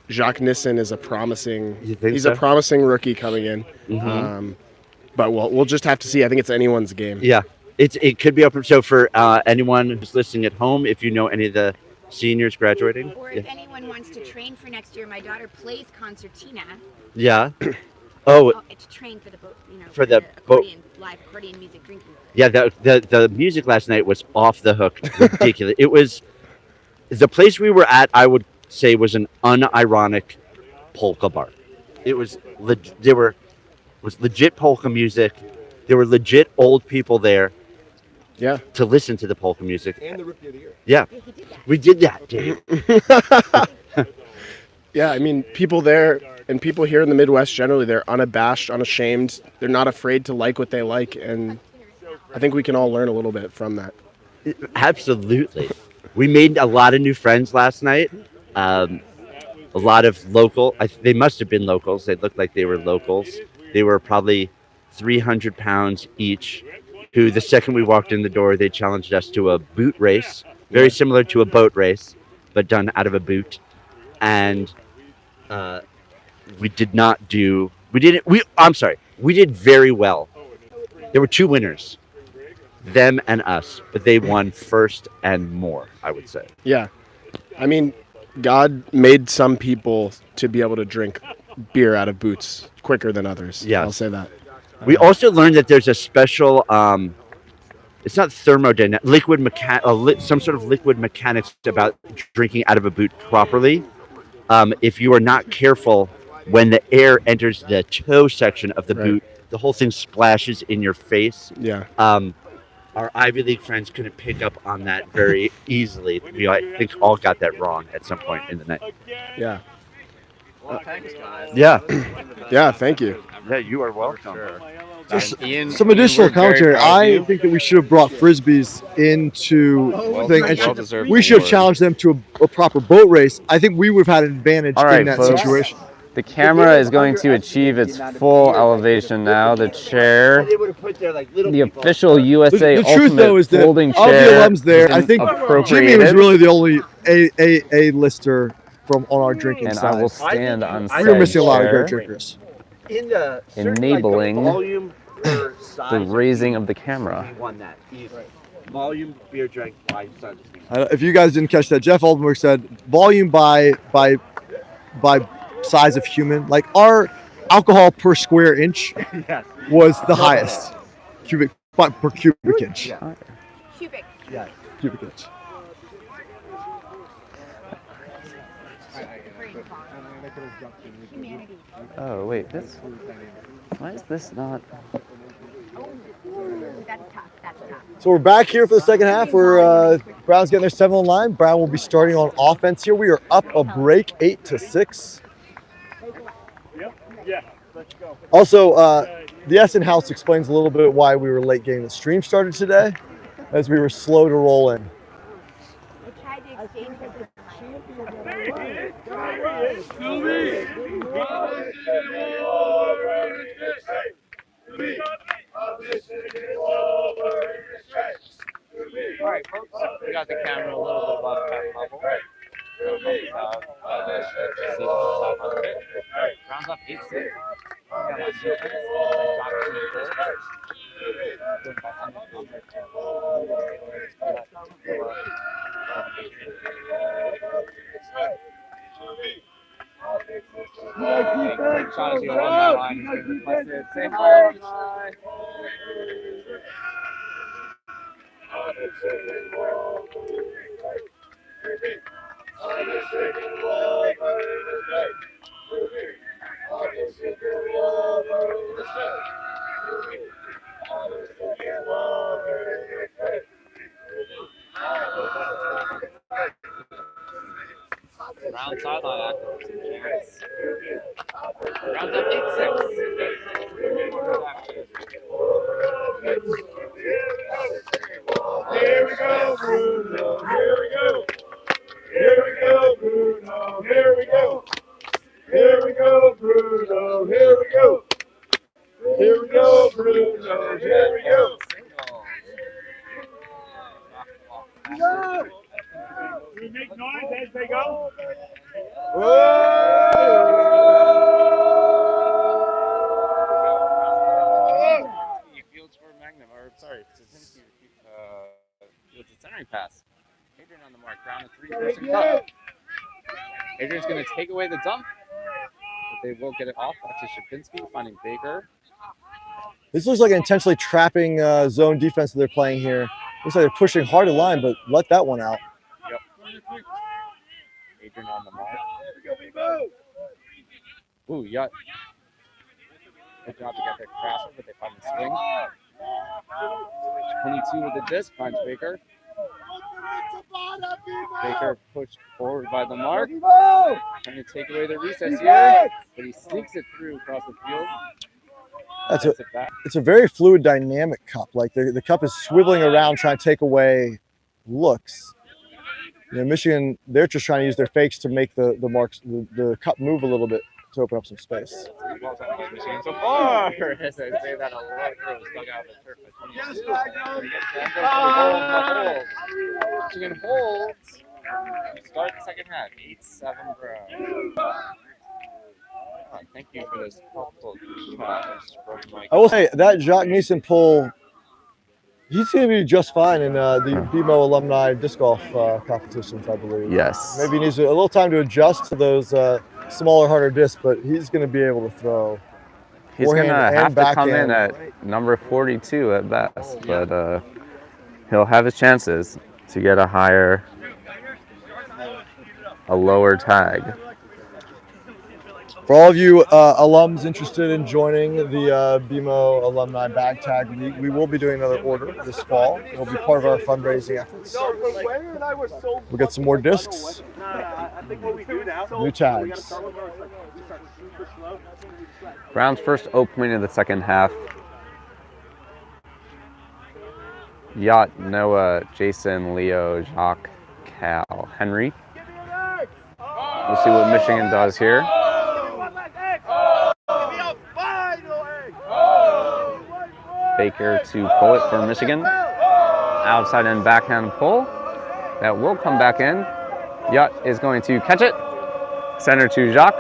Jacques Nissen is a promising. You think he's so? a promising rookie coming in. But we'll just have to see. I think it's anyone's game. Yeah, it could be open. So for anyone who's listening at home, if you know any of the seniors graduating, Or if anyone wants to train for next year, my daughter plays concertina. yeah. Oh, To train for the boat, For the boat. accordion, live accordion music drinking. yeah. The music last night was off the hook, ridiculous. It was the place we were at. I would say was an unironic polka bar. It was was legit polka music. There were legit old people there Yeah. to listen to the polka music. And the Rookie of the Year. Yeah, Yeah, he did that. we did that, Dave. Yeah. I mean, people there and people here in the Midwest generally, they're unabashed, unashamed. They're not afraid to like what they like, and I think we can all learn a little bit from that. Absolutely. We made a lot of new friends last night. A lot of they must have been locals. They looked like they were locals. They were probably 300 pounds each, who the second we walked in the door, they challenged us to a boot race, very similar to a boat race, but done out of a boot. And we did very well. There were 2 winners, them and us, but they won first and more, I would say. Yeah. I mean, God made some people to be able to drink beer out of boots quicker than others. Yes. I'll say that. We also learned that there's a special, it's not thermodynamic, some sort of liquid mechanics about drinking out of a boot properly. If you are not careful, when the air enters the toe section of the Right. boot, the whole thing splashes in your face. Yeah. Our Ivy League friends couldn't pick up on that very easily. We, I think, all got that wrong at some point in the night. Yeah. Yeah. Yeah. Thank you. Yeah, you are welcome. Ian, Some additional we're very commentary. proud of I you. think that we should have brought frisbees into the thing. And well-deserved we should have award. challenged them to a proper boat race. I think we would have had an advantage All right, in that folks. situation. The camera is going to achieve its full elevation now. The chair, the official USA The truth, Ultimate though, is that folding of the chair, alums there, has I been think Jimmy was appropriated, really the only A lister from on our drinking and side. I will stand on We said were missing a lot of chair. good drinkers. Enabling volume per size the raising of the camera. we won that easily. Volume beer drank by size. If you guys didn't catch that, Jeff Oldenburg said volume by size of human. Like our alcohol per square inch was the highest cubic per cubic inch. Cubic. Cubic inch. Humanity. Oh wait, this. Why is this not? That's tough. That's tough. So we're back here for the second half where Brown's getting their 7 on line. Brown will be starting on offense here. We are up a break 8-6. Also, the Essen House explains a little bit why we were late getting the stream started today, as we were slow to roll in. I tried to exchange it with To be right, folks. We got the camera a little bit above cut level. Rounds up 8-6. Great shot as the alumni line has been requested. Say hi, alumni. Round sideline active. Rounds up 8-6. Here we go, Bruno. Here we go. Here we go, Bruno. Here we go. Here we go, Bruno. Here we go. Here we go, Bruno. Here we go. We make noise as they go. Fields for Magnum, or sorry, Szynski fields a centering pass. Adrian on the mark, round of 3, person cut. Adrian's going to take away the dump, but they will get it off to Szynski, finding Baker. This looks like an intentionally trapping zone defense that they're playing here. Looks like they're pushing hard to line, but let that one out. Yep. Adrian on the mark. Ooh, Yacht. Good job to get their crasher, but they find the swing. 22 with the disc, finds Baker. Baker pushed forward by the mark. Trying to take away the recess here, but he sneaks it through across the field. It's a very fluid, dynamic cup. Like the cup is swiveling around, trying to take away looks. You know, Michigan, they're just trying to use their fakes to make the marks, the cup move a little bit to open up some space. Well done by Michigan so far. As I say that, a lot of throws dug out of the turf. Michigan holds. Start the second half. 8-7 Brown. Thank you for this helpful shot from Mike. I will say that Jacques Neeson pull, he's going to be just fine in the BMO alumni disc golf competitions, I believe. Yes. Maybe he needs a little time to adjust to those smaller, harder discs, but he's going to be able to throw. He's going to have to come in at number 42 at best, but he'll have his chances to get a lower tag. For all of you alums interested in joining the BMO Alumni Bag Tag League, we will be doing another order this fall. It will be part of our fundraising efforts. We'll get some more discs, new tags. Brown's first opening of the second half. Yacht, Noah, Jason, Leo, Jacques, Cal, Henry. We'll see what Michigan does here. Baker to pull it for Michigan. Outside and backhand pull. That will come back in. Yacht is going to catch it. Center to Jacques.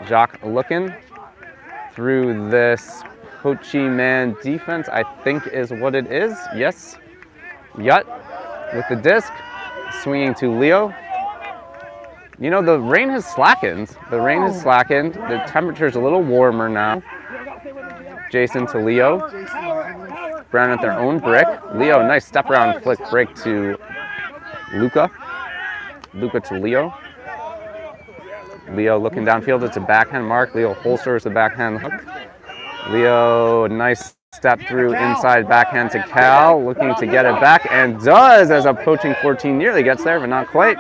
Jacques looking through this Poachy man defense, I think is what it is. Yes. Yacht with the disc. Swinging to Leo. You know, the rain has slackened. The temperature's a little warmer now. Jason to Leo. Brown at their own brick. Leo, nice step around flick break to Luca. Luca to Leo. Leo looking downfield. It's a backhand mark. Leo holsters the backhand hook. Leo, nice step through inside backhand to Cal. Looking to get it back and does as approaching 14. Nearly gets there, but not quite.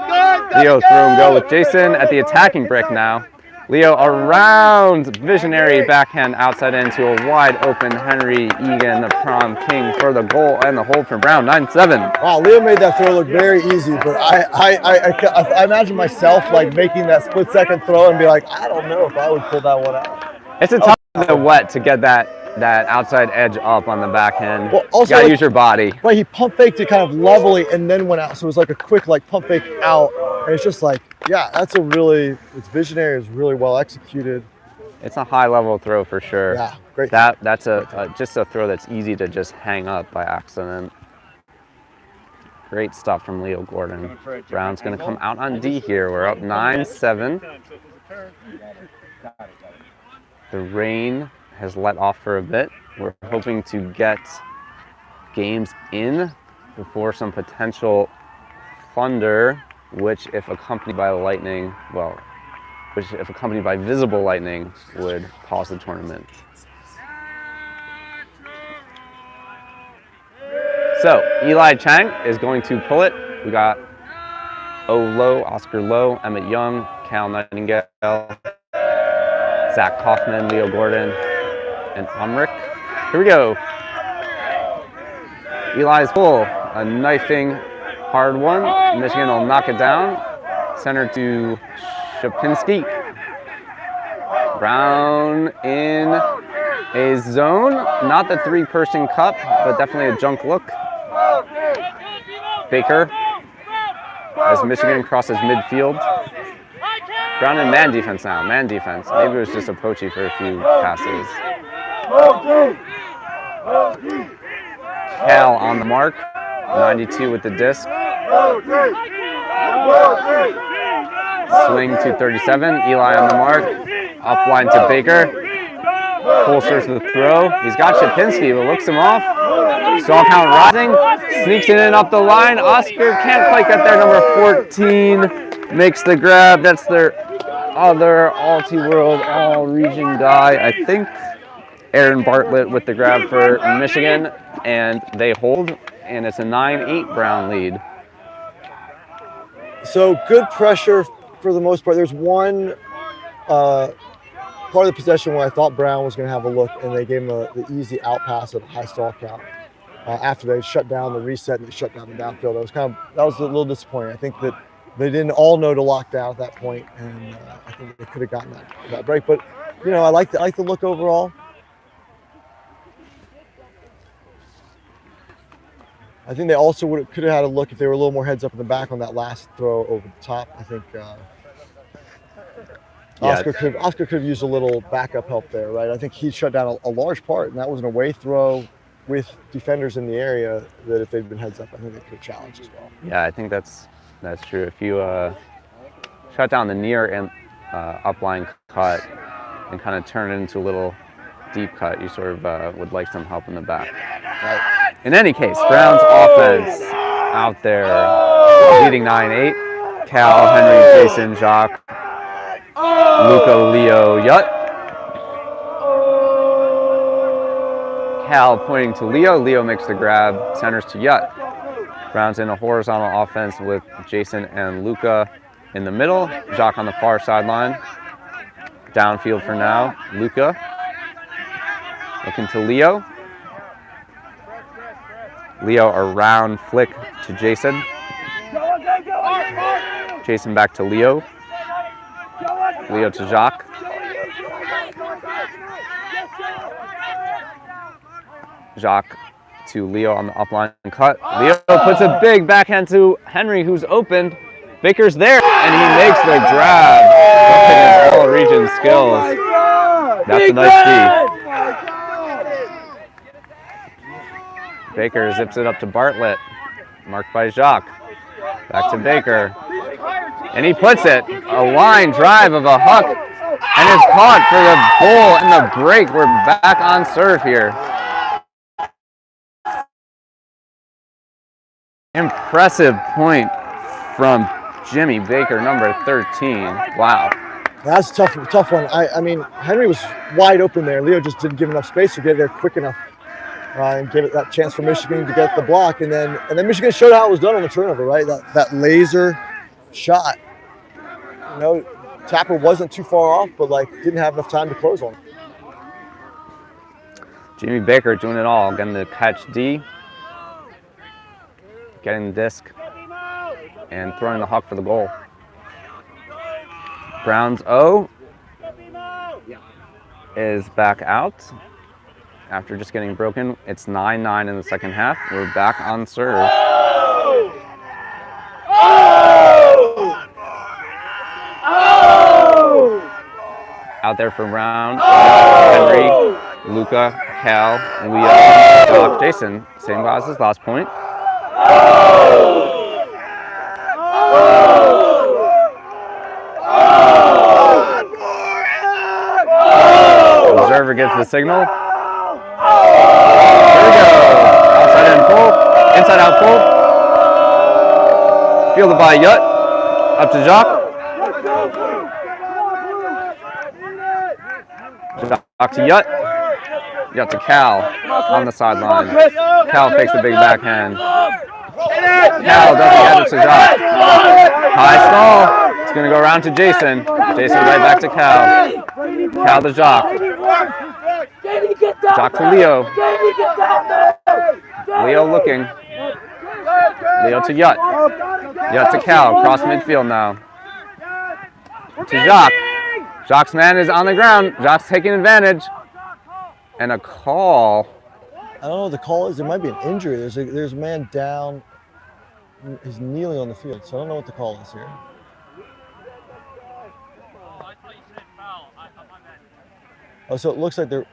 Leo through and go with Jason at the attacking brick now. Leo around visionary backhand outside into a wide open Henry Egan, the prom king, for the goal and the hold for Brown, 9-7. Wow, Leo made that throw look very easy, but I imagine myself like making that split second throw and be like, I don't know if I would pull that one out. It's a tough the wet to get that that outside edge up on the backhand. Well, also, you gotta like, use your body. Right, he pump faked it kind of levelly and then went out. So it was like a quick like pump fake out. And it's just like, yeah, it's visionary, it's really well executed. It's a high level throw for sure. Yeah, great. That's just a throw that's easy to just hang up by accident. Great stuff from Leo Gordon. Brown's gonna come out on D here. We're up 9-7. The rain has let off for a bit. We're hoping to get games in before some potential thunder, which if accompanied by lightning, which if accompanied by visible lightning would pause the tournament. So Eli Chang is going to pull it. We got Lowe, Oscar Lowe, Emmett Young, Cal Nightingale, Zach Kaufman, Leo Gordon, and Umrick. Here we go. Eli's pull, a knifing hard one. Michigan will knock it down. Center to Shapinski. Brown in a zone. Not the three-person cup, but definitely a junk look. Baker as Michigan crosses midfield. Brown in man defense now. Man defense. Maybe it was just a Poachy for a few passes. Cal on the mark. 92 with the disc. Swing to 37. Eli on the mark. Upline to Baker. Holsters the throw. He's got Shapinski, but looks him off. Stall count rising. Sneaks it in up the line. Oscar can't quite get there. Number 14 makes the grab. That's their other All-T-World, All-Region guy. I think Aaron Bartlett with the grab for Michigan. And they hold, and it's a 9-8 Brown lead. So good pressure for the most part. There's one part of the possession where I thought Brown was going to have a look, and they gave him the easy out pass at a high stall count. After they shut down the reset and they shut down the downfield, that was a little disappointing. I think that they didn't all know to lock down at that point, and I think they could have gotten that break. But I like the look overall. I think they also could have had a look if they were a little more heads up in the back on that last throw over the top. I think Oscar could have used a little backup help there, right? I think he shut down a large part, and that was an away throw with defenders in the area that if they'd been heads up, I think they could have challenged as well. Yeah, I think that's true. If you shut down the near and upline cut and kind of turn it into a little deep cut, you sort of would like some help in the back. Right. In any case, Brown's offense out there leading 9-8. Cal, Henry, Jason, Jacques, Luca, Leo, Yut. Cal pointing to Leo. Leo makes the grab, centers to Yut. Brown's in a horizontal offense with Jason and Luca in the middle. Jacques on the far sideline. Downfield for now. Luca looking to Leo. Leo around flick to Jason. Jason back to Leo. Leo to Jacques. Jacques to Leo on the upline cut. Leo puts a big backhand to Henry, who's opened. Baker's there, and he makes the grab. All region skills. That's a nice D. Baker zips it up to Bartlett, marked by Jacques. Back to Baker. And he puts it, a line drive of a huck, and it's caught for the goal and the break. We're back on serve here. Impressive point from Jimmy Baker, number 13. Wow. That's a tough one. I mean, Henry was wide open there. Leo just didn't give enough space to get there quick enough. And give it that chance for Michigan to get the block, and then Michigan showed how it was done on the turnover, right? That laser shot. Tapper wasn't too far off, but didn't have enough time to close on. Jimmy Baker doing it all, getting the catch D, getting the disc, and throwing the huck for the goal. Brown's O is back out. after just getting broken. It's 9-9 in the second half. We're back on serve. Out there for Brown, Henry, Luca, Cal, Leo, Doc, Jason. Same guy as his last point. Observer gets the signal. Here we go. Outside in pull. Inside out pull. Fielded by Yut. Up to Jacques. Jacques to Yut. Yut to Cal on the sideline. Cal fakes the big backhand. Cal doesn't get it to Jacques. High stall. It's going to go around to Jason. Jason right back to Cal. Cal to Jacques. Jacques to Leo. Leo looking. Leo to Yut. Yut to Cal. Cross midfield now. To Jacques. Jacques' man is on the ground. Jacques taking advantage. And a call. I don't know what the call is. There might be an injury. There's a man down. He's kneeling on the field, so I don't know what the call is here. Oh, so it looks like they're.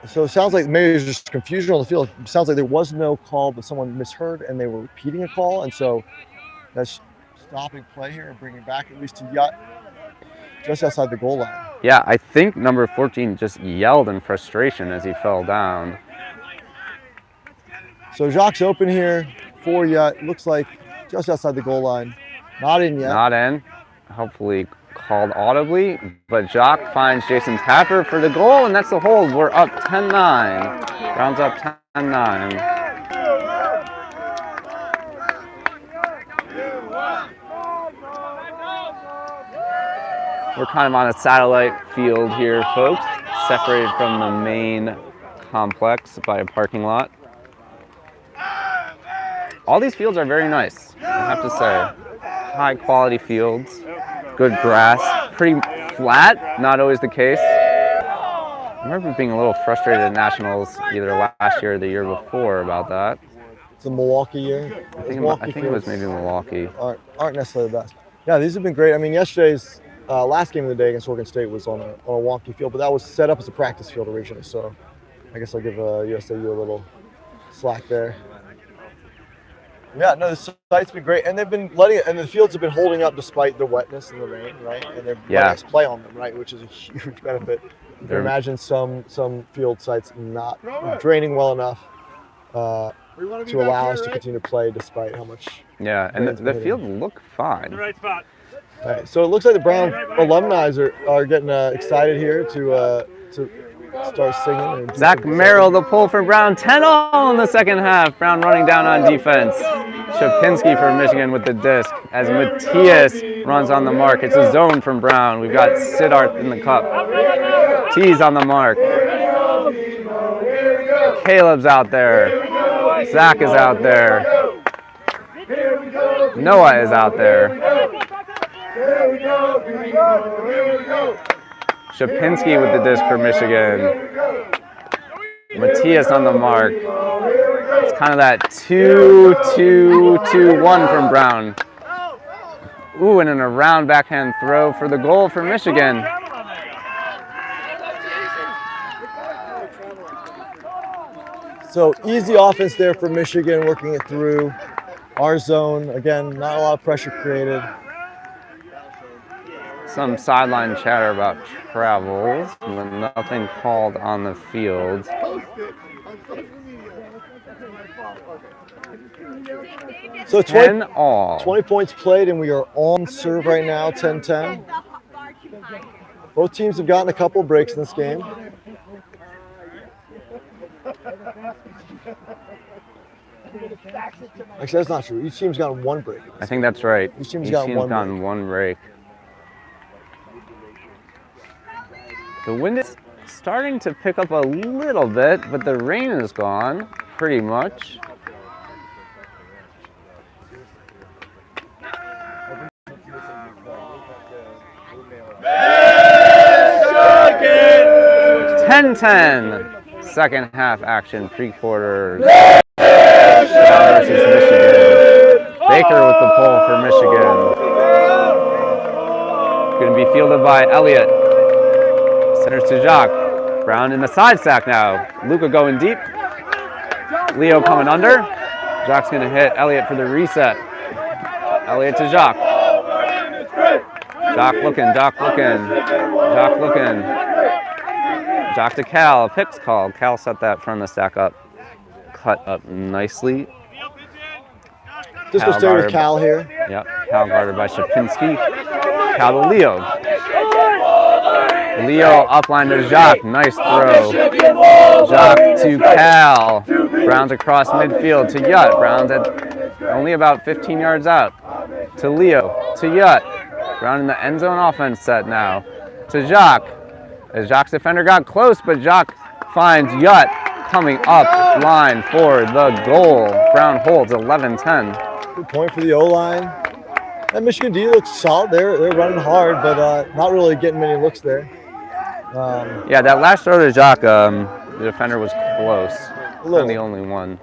So it sounds like maybe there's just confusion on the field. It sounds like there was no call, but someone misheard and they were repeating a call, and so that's stopping play here and bringing back at least to Yut just outside the goal line. Yeah, I think number 14 just yelled in frustration as he fell down. So Jacques open here for Yut. Looks like just outside the goal line. Not in yet. Not in. Hopefully called audibly, but Jacques finds Jason Tapper for the goal, and that's the hold. We're up 10-9. Rounds up 10-9. We're kind of on a satellite field here, folks, separated from the main complex by a parking lot. All these fields are very nice, I have to say. High quality fields, good grass, pretty flat, not always the case. I remember being a little frustrated at Nationals either last year or the year before about that. It's a Milwaukee year. I think it was maybe Milwaukee. Aren't necessarily the best. Yeah, these have been great. I mean, yesterday's last game of the day against Oregon State was on a wonky field, but that was set up as a practice field originally, so I guess I'll give USAU a little slack there. Yeah, no, the site's been great, and they've been letting it, and the fields have been holding up despite the wetness and the rain, right? And they're letting us play on them, right, which is a huge benefit. You can imagine some field sites not draining well enough to allow us to continue to play despite how much. Yeah, and the fields look fine. The right spot. Right, so it looks like the Brown alumni are getting excited here to start singing. Zach Merrill, the pull for Brown, 10-all in the second half. Brown running down on defense. Shapinski for Michigan with the disc as Matthias runs on the mark. It's a zone from Brown. We've got Siddharth in the cup. T's on the mark. Caleb's out there. Zach is out there. Noah is out there. Shapinski with the disc for Michigan. Matthias on the mark. It's kind of that 2-2-2-1 from Brown. Ooh, and an around backhand throw for the goal for Michigan. So easy offense there for Michigan, working it through our zone. Again, not a lot of pressure created. Some sideline chatter about travels, but nothing called on the field. So 10-all. 20 points played, and we are on serve right now, 10-10. Both teams have gotten a couple breaks in this game. Actually, that's not true. Each team's gotten one break. I think that's right. Each team's gotten one break. The wind is starting to pick up a little bit, but the rain is gone pretty much. 10-10. Second half action, pre-quarters. Versus Michigan. Baker with the pull for Michigan. Going to be fielded by Elliott. Centers to Jacques. Brown in the side stack now. Luca going deep. Leo coming under. Jacques going to hit Elliott for the reset. Elliott to Jacques. Jacques looking. Jacques to Cal. Picks called. Cal set that front of the stack up. Cut up nicely. Just to stay with Cal here. Yep. Cal guarded by Shapinski. Cal to Leo. Leo upline to Jacques. Nice throw. Jacques to Cal. Brown's across midfield to Yut. Brown's at only about 15 yards out. To Leo. To Yut. Brown in the end zone offense set now. To Jacques. As Jacques' defender got close, but Jacques finds Yut coming up line for the goal. Brown holds 11-10. Good point for the O-line. That Michigan D looks solid. They're running hard, but not really getting many looks there. Yeah, that last throw to Jacques, the defender was close. Not the only one.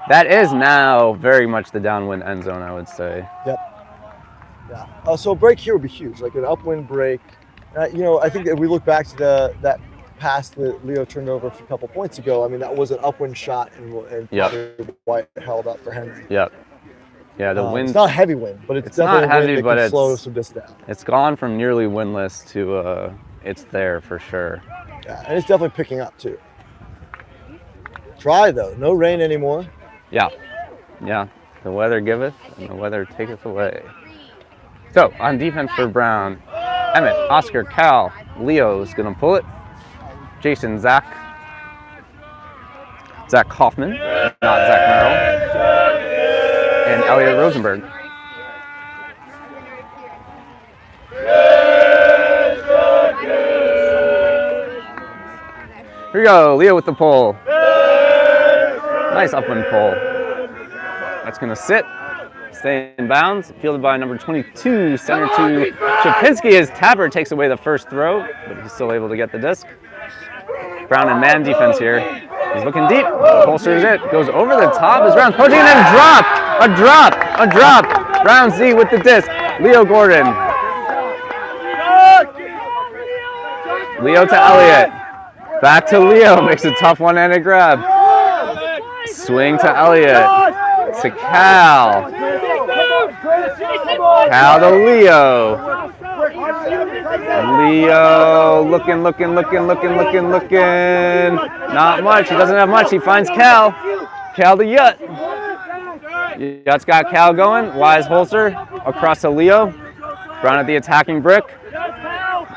That is now very much the downwind end zone, I would say. Yep. Yeah. So a break here would be huge, like an upwind break. You know, I think if we look back to that pass that Leo turned over a couple points ago, I mean, that was an upwind shot, and White held up for Henry. Yep. Yeah, the wind. It's not a heavy wind, but it's definitely not heavy, a wind that can slow some distance down. It's gone from nearly windless to it's there for sure. Yeah, and it's definitely picking up too. Dry though, no rain anymore. Yeah. The weather giveth, and the weather taketh away. So on defense for Brown, Emmett, Oscar, Cal, Leo's gonna pull it. Jason, Zach Kaufman, not Zach Merrill, and Elliot Rosenberg. Here we go, Leo with the pull. Nice upwind pull. That's gonna sit, stay in bounds. Fielded by number 22, center to Shapinski as Tapper takes away the first throw, but he's still able to get the disc. Brown in man defense here. He's looking deep, holsters it, goes over the top as Brown's poaching, and then a drop. Brown Z with the disc. Leo Gordon. Leo to Elliott. Back to Leo, makes a tough one-handed grab. Swing to Elliott. To Cal. Cal to Leo. Leo looking. Not much. He doesn't have much. He finds Cal. Cal to Yut. Yut's got Cal going. Wise holster across to Leo. Brown at the attacking brick.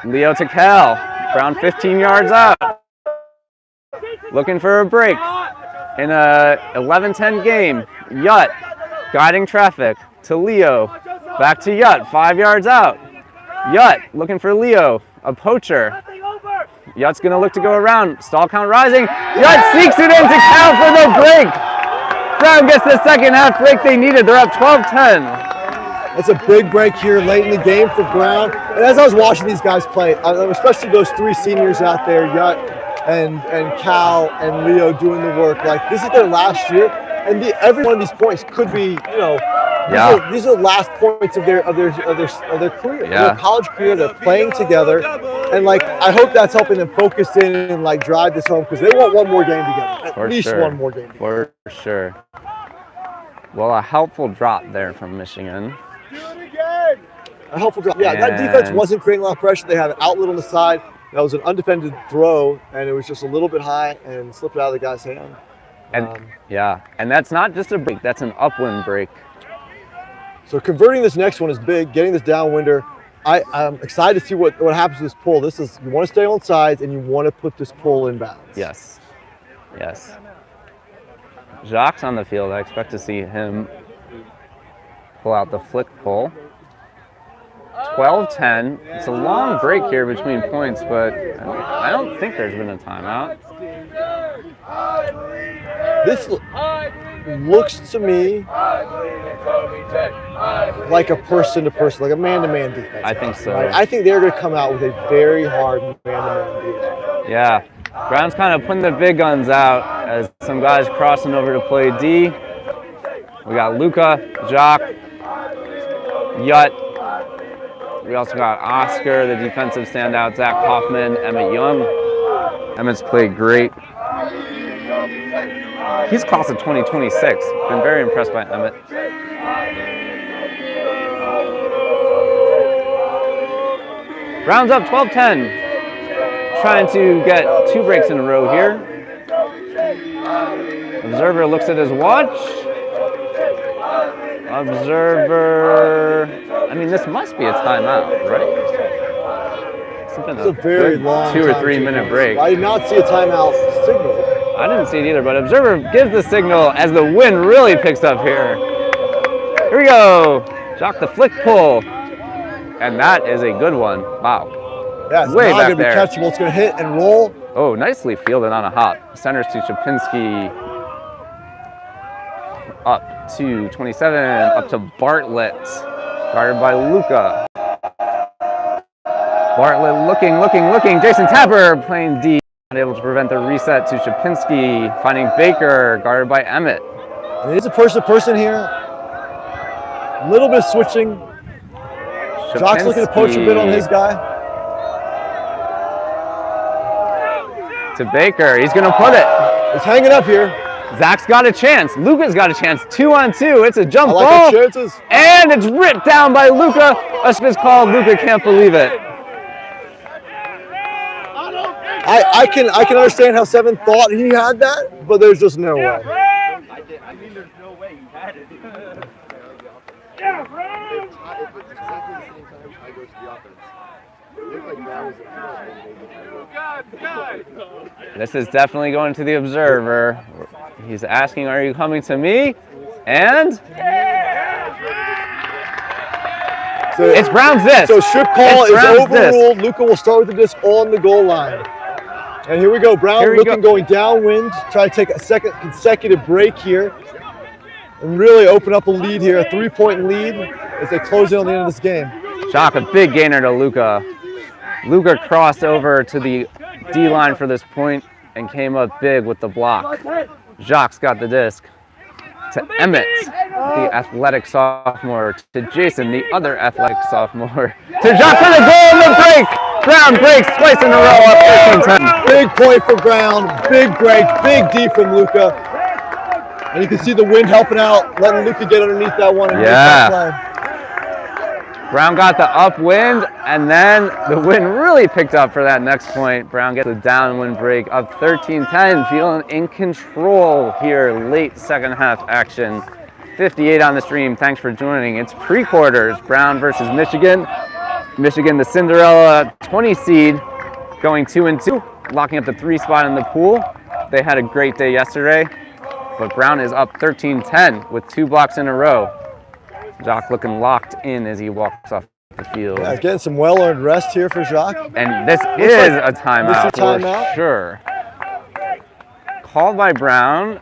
Leo to Cal. Brown 15 yards out. Looking for a break. In a 11-10 game, Yut guiding traffic to Leo. Back to Yut, 5 yards out. Yut looking for Leo, a poacher. Yut's gonna look to go around, stall count rising. Yut sneaks it into Cal for the break. Brown gets the second half break they needed. They're up 12-10. It's a big break here late in the game for Brown. And as I was watching these guys play, especially those three seniors out there, Yut and Cal and Leo doing the work, like this is their last year, and every one of these points could be, these are the last points of their career, their college career. They're playing together, and like I hope that's helping them focus in and like drive this home because they want one more game together, at least one more game together. For sure. Well, a helpful drop there from Michigan. A helpful drop. Yeah, that defense wasn't creating a lot of pressure. They had an outlet on the side. That was an undefended throw, and it was just a little bit high and slipped out of the guy's hand. And that's not just a break, that's an upwind break. So converting this next one is big, getting this downwinder. I'm excited to see what happens to this pull. You want to stay on sides, and you want to put this pull in bounds. Yes. Jacques on the field, I expect to see him pull out the flick pull. 12-10. It's a long break here between points, but I don't think there's been a timeout. looks to me like a person-to-person, like a man-to-man defense. I think so. Right? I think they're going to come out with a very hard man-to-man defense. Yeah. Brown's kind of putting the big guns out as some guys crossing over to play D. We got Luca, Jock, Yut. We also got Oscar, the defensive standout, Zach Hoffman, Emmett Young. Emmett's played great. He's class of 2026. Been very impressed by Emmett. Brown's up 12-10. Trying to get 2 breaks in a row here. Observer looks at his watch. Observer, I mean, this must be a timeout, right? It's a very long 2 or 3 minute break. I did not see a timeout signal. I didn't see it either, but Observer gives the signal as the wind really picks up here. Here we go. Jock the flick pull. And that is a good one. Wow. Yeah, it's way not back going to be there. catchable. It's going to hit and roll. Oh, nicely fielded on a hop. Centers to Shapinski. Up to 27, up to Bartlett. Guarded by Luca. Bartlett looking. Jason Tapper playing D. Not able to prevent the reset to Shapinski. Finding Baker, guarded by Emmett. And it is a person-to-person here. A little bit of switching. Jock's looking to poach a bit on his guy. To Baker, he's gonna put it. He's hanging up here. Zach's got a chance. Luca's got a chance. 2-on-2. It's a jump I like ball. our chances. And it's ripped down by Luca. A spit's called. Luca can't believe it. I can understand how Seven thought he had that, but there's just no way. I mean, there's no way he had it. This is definitely going to the Observer. He's asking, are you coming to me? And So, it's Brown's disc. So strip call It's is Brown's overruled. Luca will start with the disc on the goal line. And here we go. Brown going downwind. Try to take a second consecutive break here. And really open up a lead here, a 3-point lead as they close in on the end of this game. Jock, a big gainer to Luca. Luca crossed over to the D line for this point and came up big with the block. Jock's got the disc. To Emmett, the athletic sophomore. To Jason, the other athletic sophomore. To Jock for the goal and the break! Brown breaks twice in a row up 13-10. Big point for Brown, big break, big D from Luca. And you can see the wind helping out, letting Luca get underneath that one. Yeah. Brown got the upwind, and then the wind really picked up for that next point. Brown gets a downwind break up 13-10, feeling in control here, late second half action. 58 on the stream. Thanks for joining. It's pre-quarters, Brown versus Michigan. Michigan, the Cinderella 20 seed, going 2-2, locking up the 3 spot in the pool. They had a great day yesterday, but Brown is up 13-10 with 2 blocks in a row. Jock looking locked in as he walks off the field. Yeah, getting some well-earned rest here for Jock. And this is a timeout for sure. Called by Brown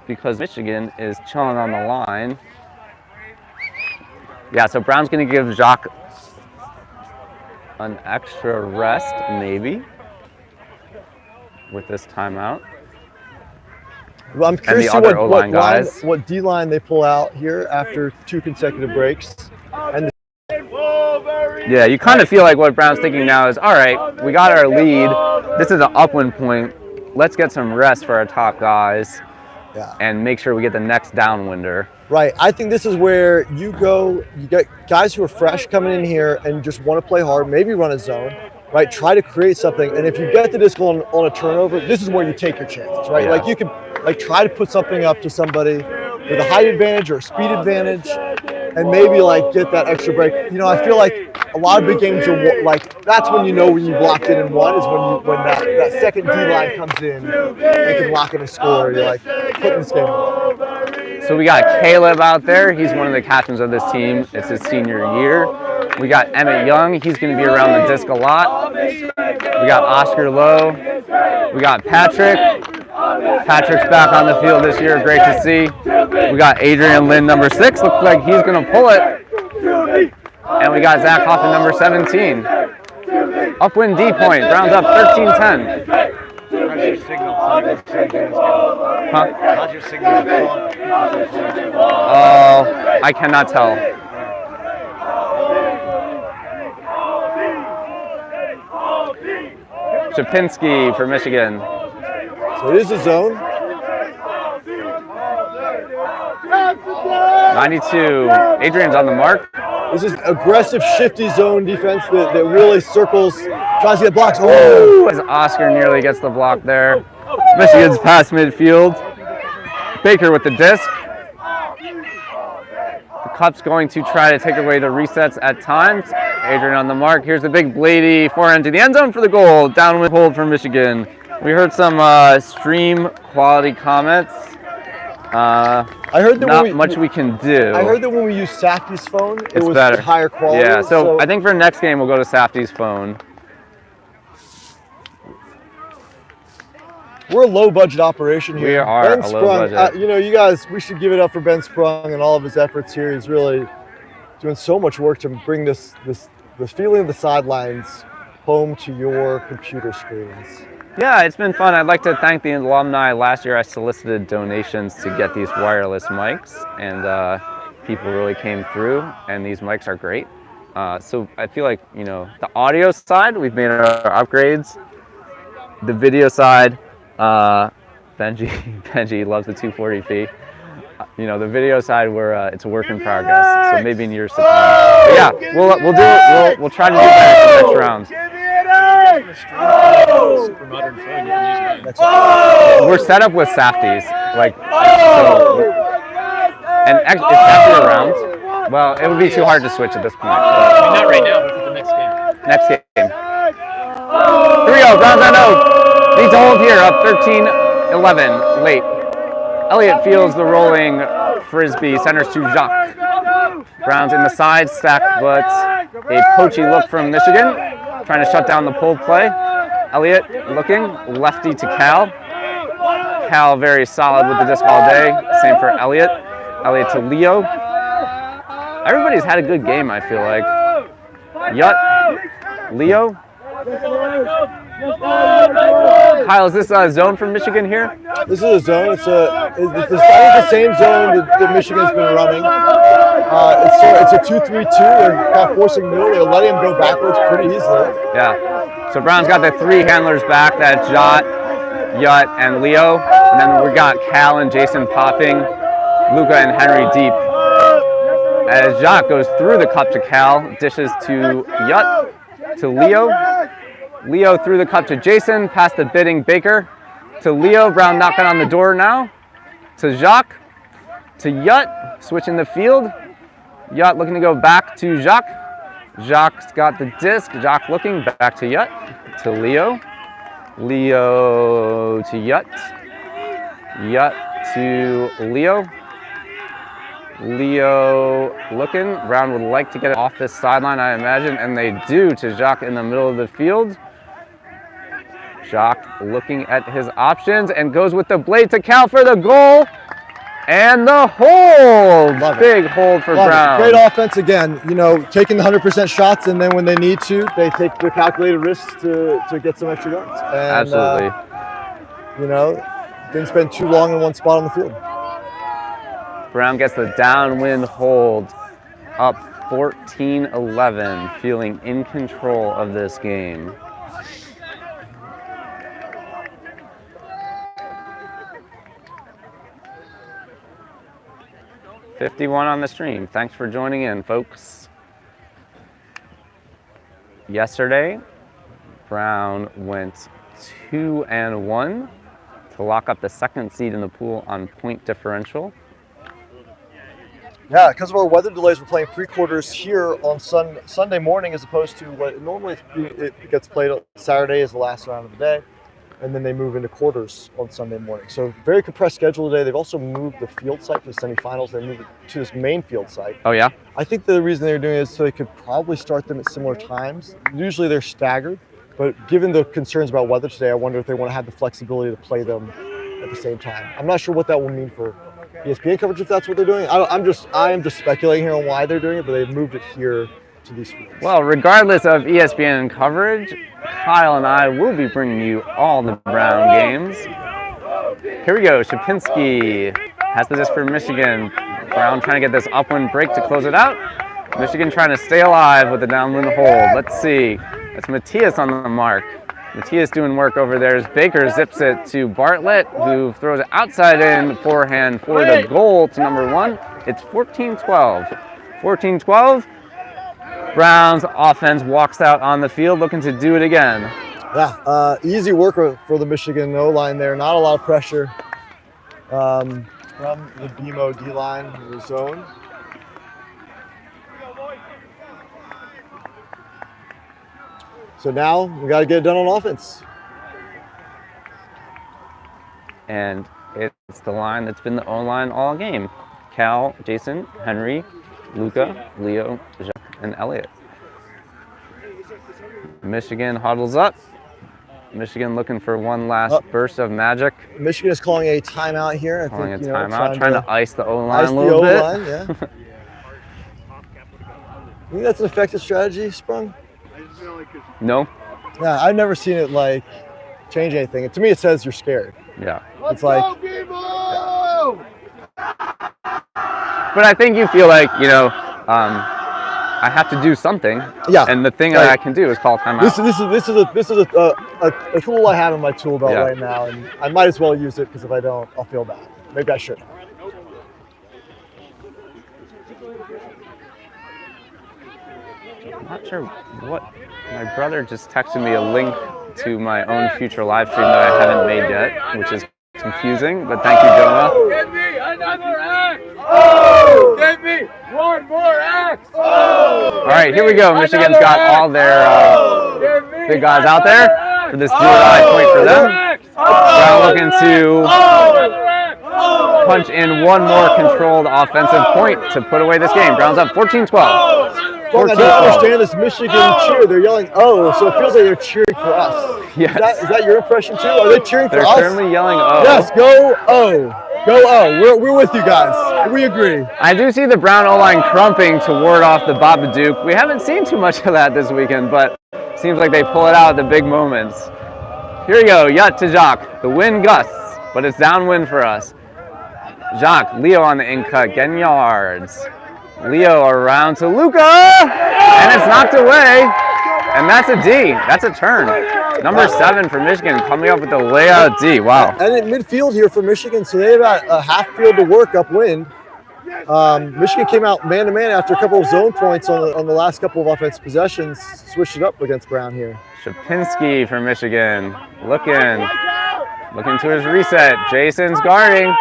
because Michigan is chilling on the line. Yeah, so Brown's going to give Jock an extra rest, maybe, with this timeout. Well, I'm curious to see what D line they pull out here after 2 consecutive breaks. And yeah, you kind of feel like what Brown's thinking now is, all right, we got our lead. This is an upwind point. Let's get some rest for our top guys and make sure we get the next downwinder. Right. I think this is where you get guys who are fresh coming in here and just want to play hard, maybe run a zone. Right, try to create something, and if you get the disc on a turnover, this is where you take your chances, right? Like you can try to put something up to somebody with a height advantage or a speed advantage, and maybe get that extra break. You know, I feel like a lot of big games are that's when you know when you blocked in and won is when that second D line comes in and can lock in a score. You're putting this game away. So we got Caleb out there. He's one of the captains of this team. It's his senior year. We got Emmett Young. He's going to be around the disc a lot. We got Oscar Lowe. We got Patrick. Patrick's back on the field this year. Great to see. We got Adrian Lynn, number 6. Looks like he's going to pull it. And we got Zach Hoffman, number 17. Upwind D point. Browns up 13-10. How's your signal? Huh? How's your signal? Oh, I cannot tell. Chapinski for Michigan. So it is a zone. 92. Adrian's on the mark. This is aggressive, shifty zone defense that really circles, tries to get blocks. Oh, as Oscar nearly gets the block there. Michigan's past midfield. Baker with the disc. The Cup's going to try to take away the resets at times. Adrian on the mark. Here's the big Blady forehand to the end zone for the goal. Downwind hold for Michigan. We heard some stream quality comments. I heard that not much we can do. I heard that when we use Safdie's phone, it was better. higher quality. Yeah, so I think for next game we'll go to Safdie's phone. We're a low-budget operation here. We are Ben a Sprung, low budget. you know, you guys, we should give it up for Ben Sprung and all of his efforts here. He's really doing so much work to bring this feeling of the sidelines home to your computer screens. Yeah, it's been fun. I'd like to thank the alumni. Last year I solicited donations to get these wireless mics, and people really came through, and these mics are great. So I feel like, you know, the audio side, we've made our upgrades. The video side, Benji loves the 240p. You know, the video side, it's a work in progress. So maybe in years to come. But yeah, we'll do it. We'll try to do better for the next round. Super modern phone. You can use mine. We're set up with Safdies, like, so, and is Safdie around? Well, it would be too hard to switch at this point. Not right now, but for the next game. Next game. 3-0, Browns on 0. Need to hold here, up 13-11, late. Elliott fields the rolling frisbee, centers to Jacques. Browns in the side, stacked, but a poachy look from Michigan, trying to shut down the pull play. Elliott looking, lefty to Cal. Cal very solid with the disc all day. Same for Elliott. Elliott to Leo. Everybody's had a good game, I feel like. Yut, Leo. Kyle, is this a zone from Michigan here? This is a zone. It's the same zone that Michigan's been running. It's a 2-3-2. They're kind of forcing middle. They're letting him go backwards pretty easily. Yeah. So Brown's got the 3 handlers back. That's Jot, Yut, and Leo. And then we got Cal and Jason popping, Luca and Henry deep. As Jot goes through the cup to Cal, dishes to Yut, to Leo. Leo through the cup to Jason, past the bidding Baker. To Leo, Brown knocking on the door now. To Jacques, to Yut, switching the field. Yut looking to go back to Jacques. Jacques got the disc. Jacques looking back to Yut, to Leo. Leo to Yut. Yut to Leo. Leo looking. Brown would like to get it off this sideline, I imagine, and they do, to Jacques in the middle of the field. Jacques looking at his options and goes with the blade to Cal for the goal. And the hold. Big hold for Brown. Great offense again. You know, taking the 100% shots, and then when they need to, they take the calculated risks to get some extra yards. And, Absolutely. You know, didn't spend too long in one spot on the field. Brown gets the downwind hold, up 14-11, feeling in control of this game. $51 on the stream. Thanks for joining in, folks. Yesterday, Brown went 2-1 to lock up the second seed in the pool on point differential. Yeah, because of our weather delays, we're playing pre-quarters here on Sunday morning as opposed to what normally it gets played on Saturday as the last round of the day, and then they move into quarters on Sunday morning. So very compressed schedule today. They've also moved the field site for the semifinals. They moved it to this main field site. Oh, yeah? I think the reason they're doing it is so they could probably start them at similar times. Usually they're staggered, but given the concerns about weather today, I wonder if they want to have the flexibility to play them at the same time. I'm not sure what that will mean for ESPN coverage if that's what they're doing. I am just speculating here on why they're doing it, but they've moved it here to these fields. Well, regardless of ESPN coverage, Kyle and I will be bringing you all the Brown games. Here we go. Shapinski has the disc for Michigan. Brown trying to get this upwind break to close it out. Michigan trying to stay alive with the downwind hold. Let's see. That's Matthias on the mark. Matthias doing work over there as Baker zips it to Bartlett, who throws it outside in forehand for the goal to number 1. It's 14-12. 14-12. Brown's offense walks out on the field looking to do it again. Yeah, easy work for the Michigan O-line there. Not a lot of pressure from the BMO D-line in the zone. So now we got to get it done on offense. And it's the line that's been the O-line all game. Cal, Jason, Henry, Luca, Leo, Jacques, and Elliott. Michigan huddles up. Michigan looking for one last burst of magic. Michigan is calling a timeout here. Calling a timeout, trying to ice the O-line a little bit. Yeah. You think that's an effective strategy, Sprung? No. Yeah, I've never seen it like change anything. To me, it says you're scared. Yeah. It's like. But I think you feel like, I have to do something. Yeah. And the thing that I can do is call timeout. This is a tool I have in my tool belt right now, and I might as well use it because if I don't, I'll feel bad. Maybe I shouldn't. I'm not sure what. My brother just texted me a link to my own future live stream that I haven't made yet, which is confusing, but thank you, Jonah. Give me another X! Oh! Give me one more X! Oh! All right, here we go. Michigan's got all their big guys out there for this do-or-die point for them. Brown looking to punch in one more controlled offensive point to put away this game. Brown's up 14-12. Well, I don't understand this Michigan cheer. They're yelling, "Oh!" So it feels like they're cheering for us. Yes. Is that your impression too? Are they cheering for us? They're certainly yelling, "Oh!" Yes, go O, go O. We're with you guys. We agree. I do see the Brown O-line crumping to ward off the Babadook. We haven't seen too much of that this weekend, but seems like they pull it out at the big moments. Here we go, Yut to Jacques. The wind gusts, but it's downwind for us. Jacques, Leo on the in cut, getting yards. Leo around to Luca, and it's knocked away, and that's a D. That's a turn. Number 7 for Michigan coming up with the layout D. Wow. And in midfield here for Michigan, so they have about a half field to work upwind. Michigan came out man-to-man after a couple of zone points on the last couple of offensive possessions, switched it up against Brown here. Shapinski for Michigan, looking to his reset. Jason's guarding,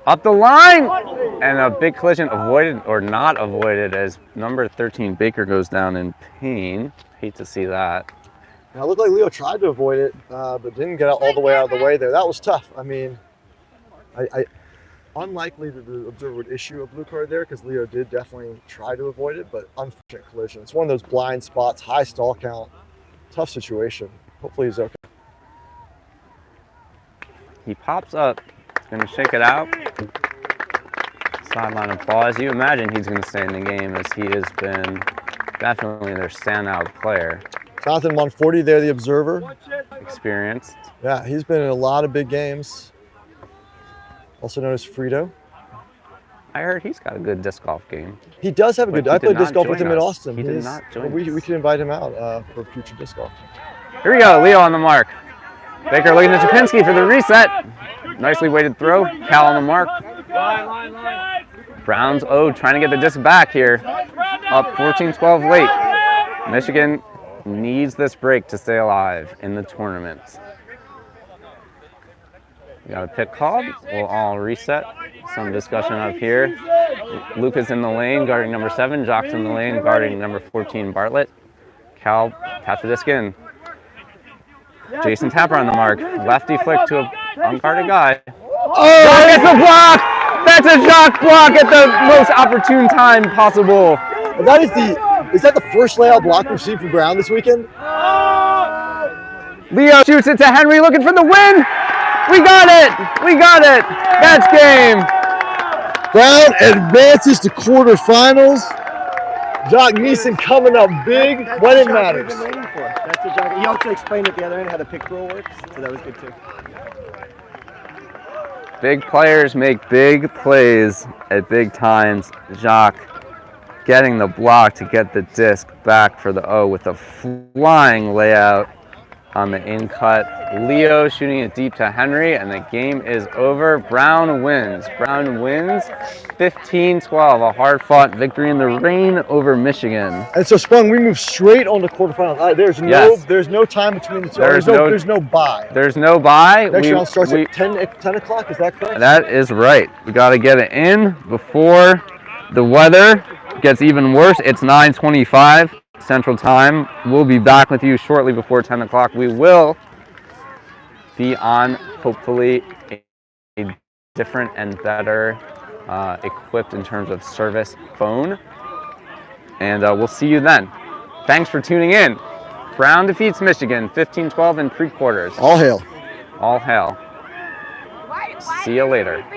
up the line, and a big collision avoided or not avoided as number 13 Baker goes down in pain. Hate to see that. Now, it looked like Leo tried to avoid it, but didn't get all the way out of the way there. That was tough. I mean, I unlikely that the observer would issue a blue card there because Leo did definitely try to avoid it, but unfortunate collision. It's one of those blind spots, high stall count, tough situation. Hopefully he's okay. He pops up, he's going to shake it out. Sideline applause. You imagine he's going to stay in the game as he has been definitely their standout player. Jonathan Monforti there, the observer. Experienced. Yeah, he's been in a lot of big games. Also known as Frito. I heard he's got a good disc golf game. He does have a good. I played disc golf with him in Austin. He did not join us. We can invite him out for future disc golf. Here we go, Leo on the mark. Baker looking at Shapinski for the reset. Nicely weighted throw. Cal on the mark. Browns trying to get the disc back here. Up 14-12 late. Michigan needs this break to stay alive in the tournament. We got a pick called. We'll all reset. Some discussion up here. Luca's in the lane, guarding number 7. Jacques in the lane, guarding number 14, Bartlett. Cal taps the disc in. Jason Tapper on the mark. Lefty flick to an unguarded guy. Oh! Jacques gets the block! That's a Jacques block at the most opportune time possible. Is that the first layout block we've seen from Brown this weekend? Leo shoots it to Henry looking for the win. We got it! We got it! That's game! Brown advances to quarterfinals. Jock Neeson coming up big when it matters. That's what Jock. He also explained at the other end how the pick roll works, so that was good too. Big players make big plays at big times. Jacques getting the block to get the disc back for the O with a flying layout on the in cut. Leo shooting it deep to Henry, and the game is over. Brown wins. Brown wins 15-12. A hard-fought victory in the rain over Michigan. And so, Sprung, we move straight on to quarterfinals. There's no time between the two. There's no bye. There's no bye. Next round starts at 10 o'clock. Is that correct? That is right. We got to get it in before the weather gets even worse. It's 9:25 Central Time. We'll be back with you shortly before 10 o'clock. We will be on, hopefully, a different and better equipped in terms of service phone. And we'll see you then. Thanks for tuning in. Brown defeats Michigan 15-12 in pre-quarters. All hail. All hail. See you later.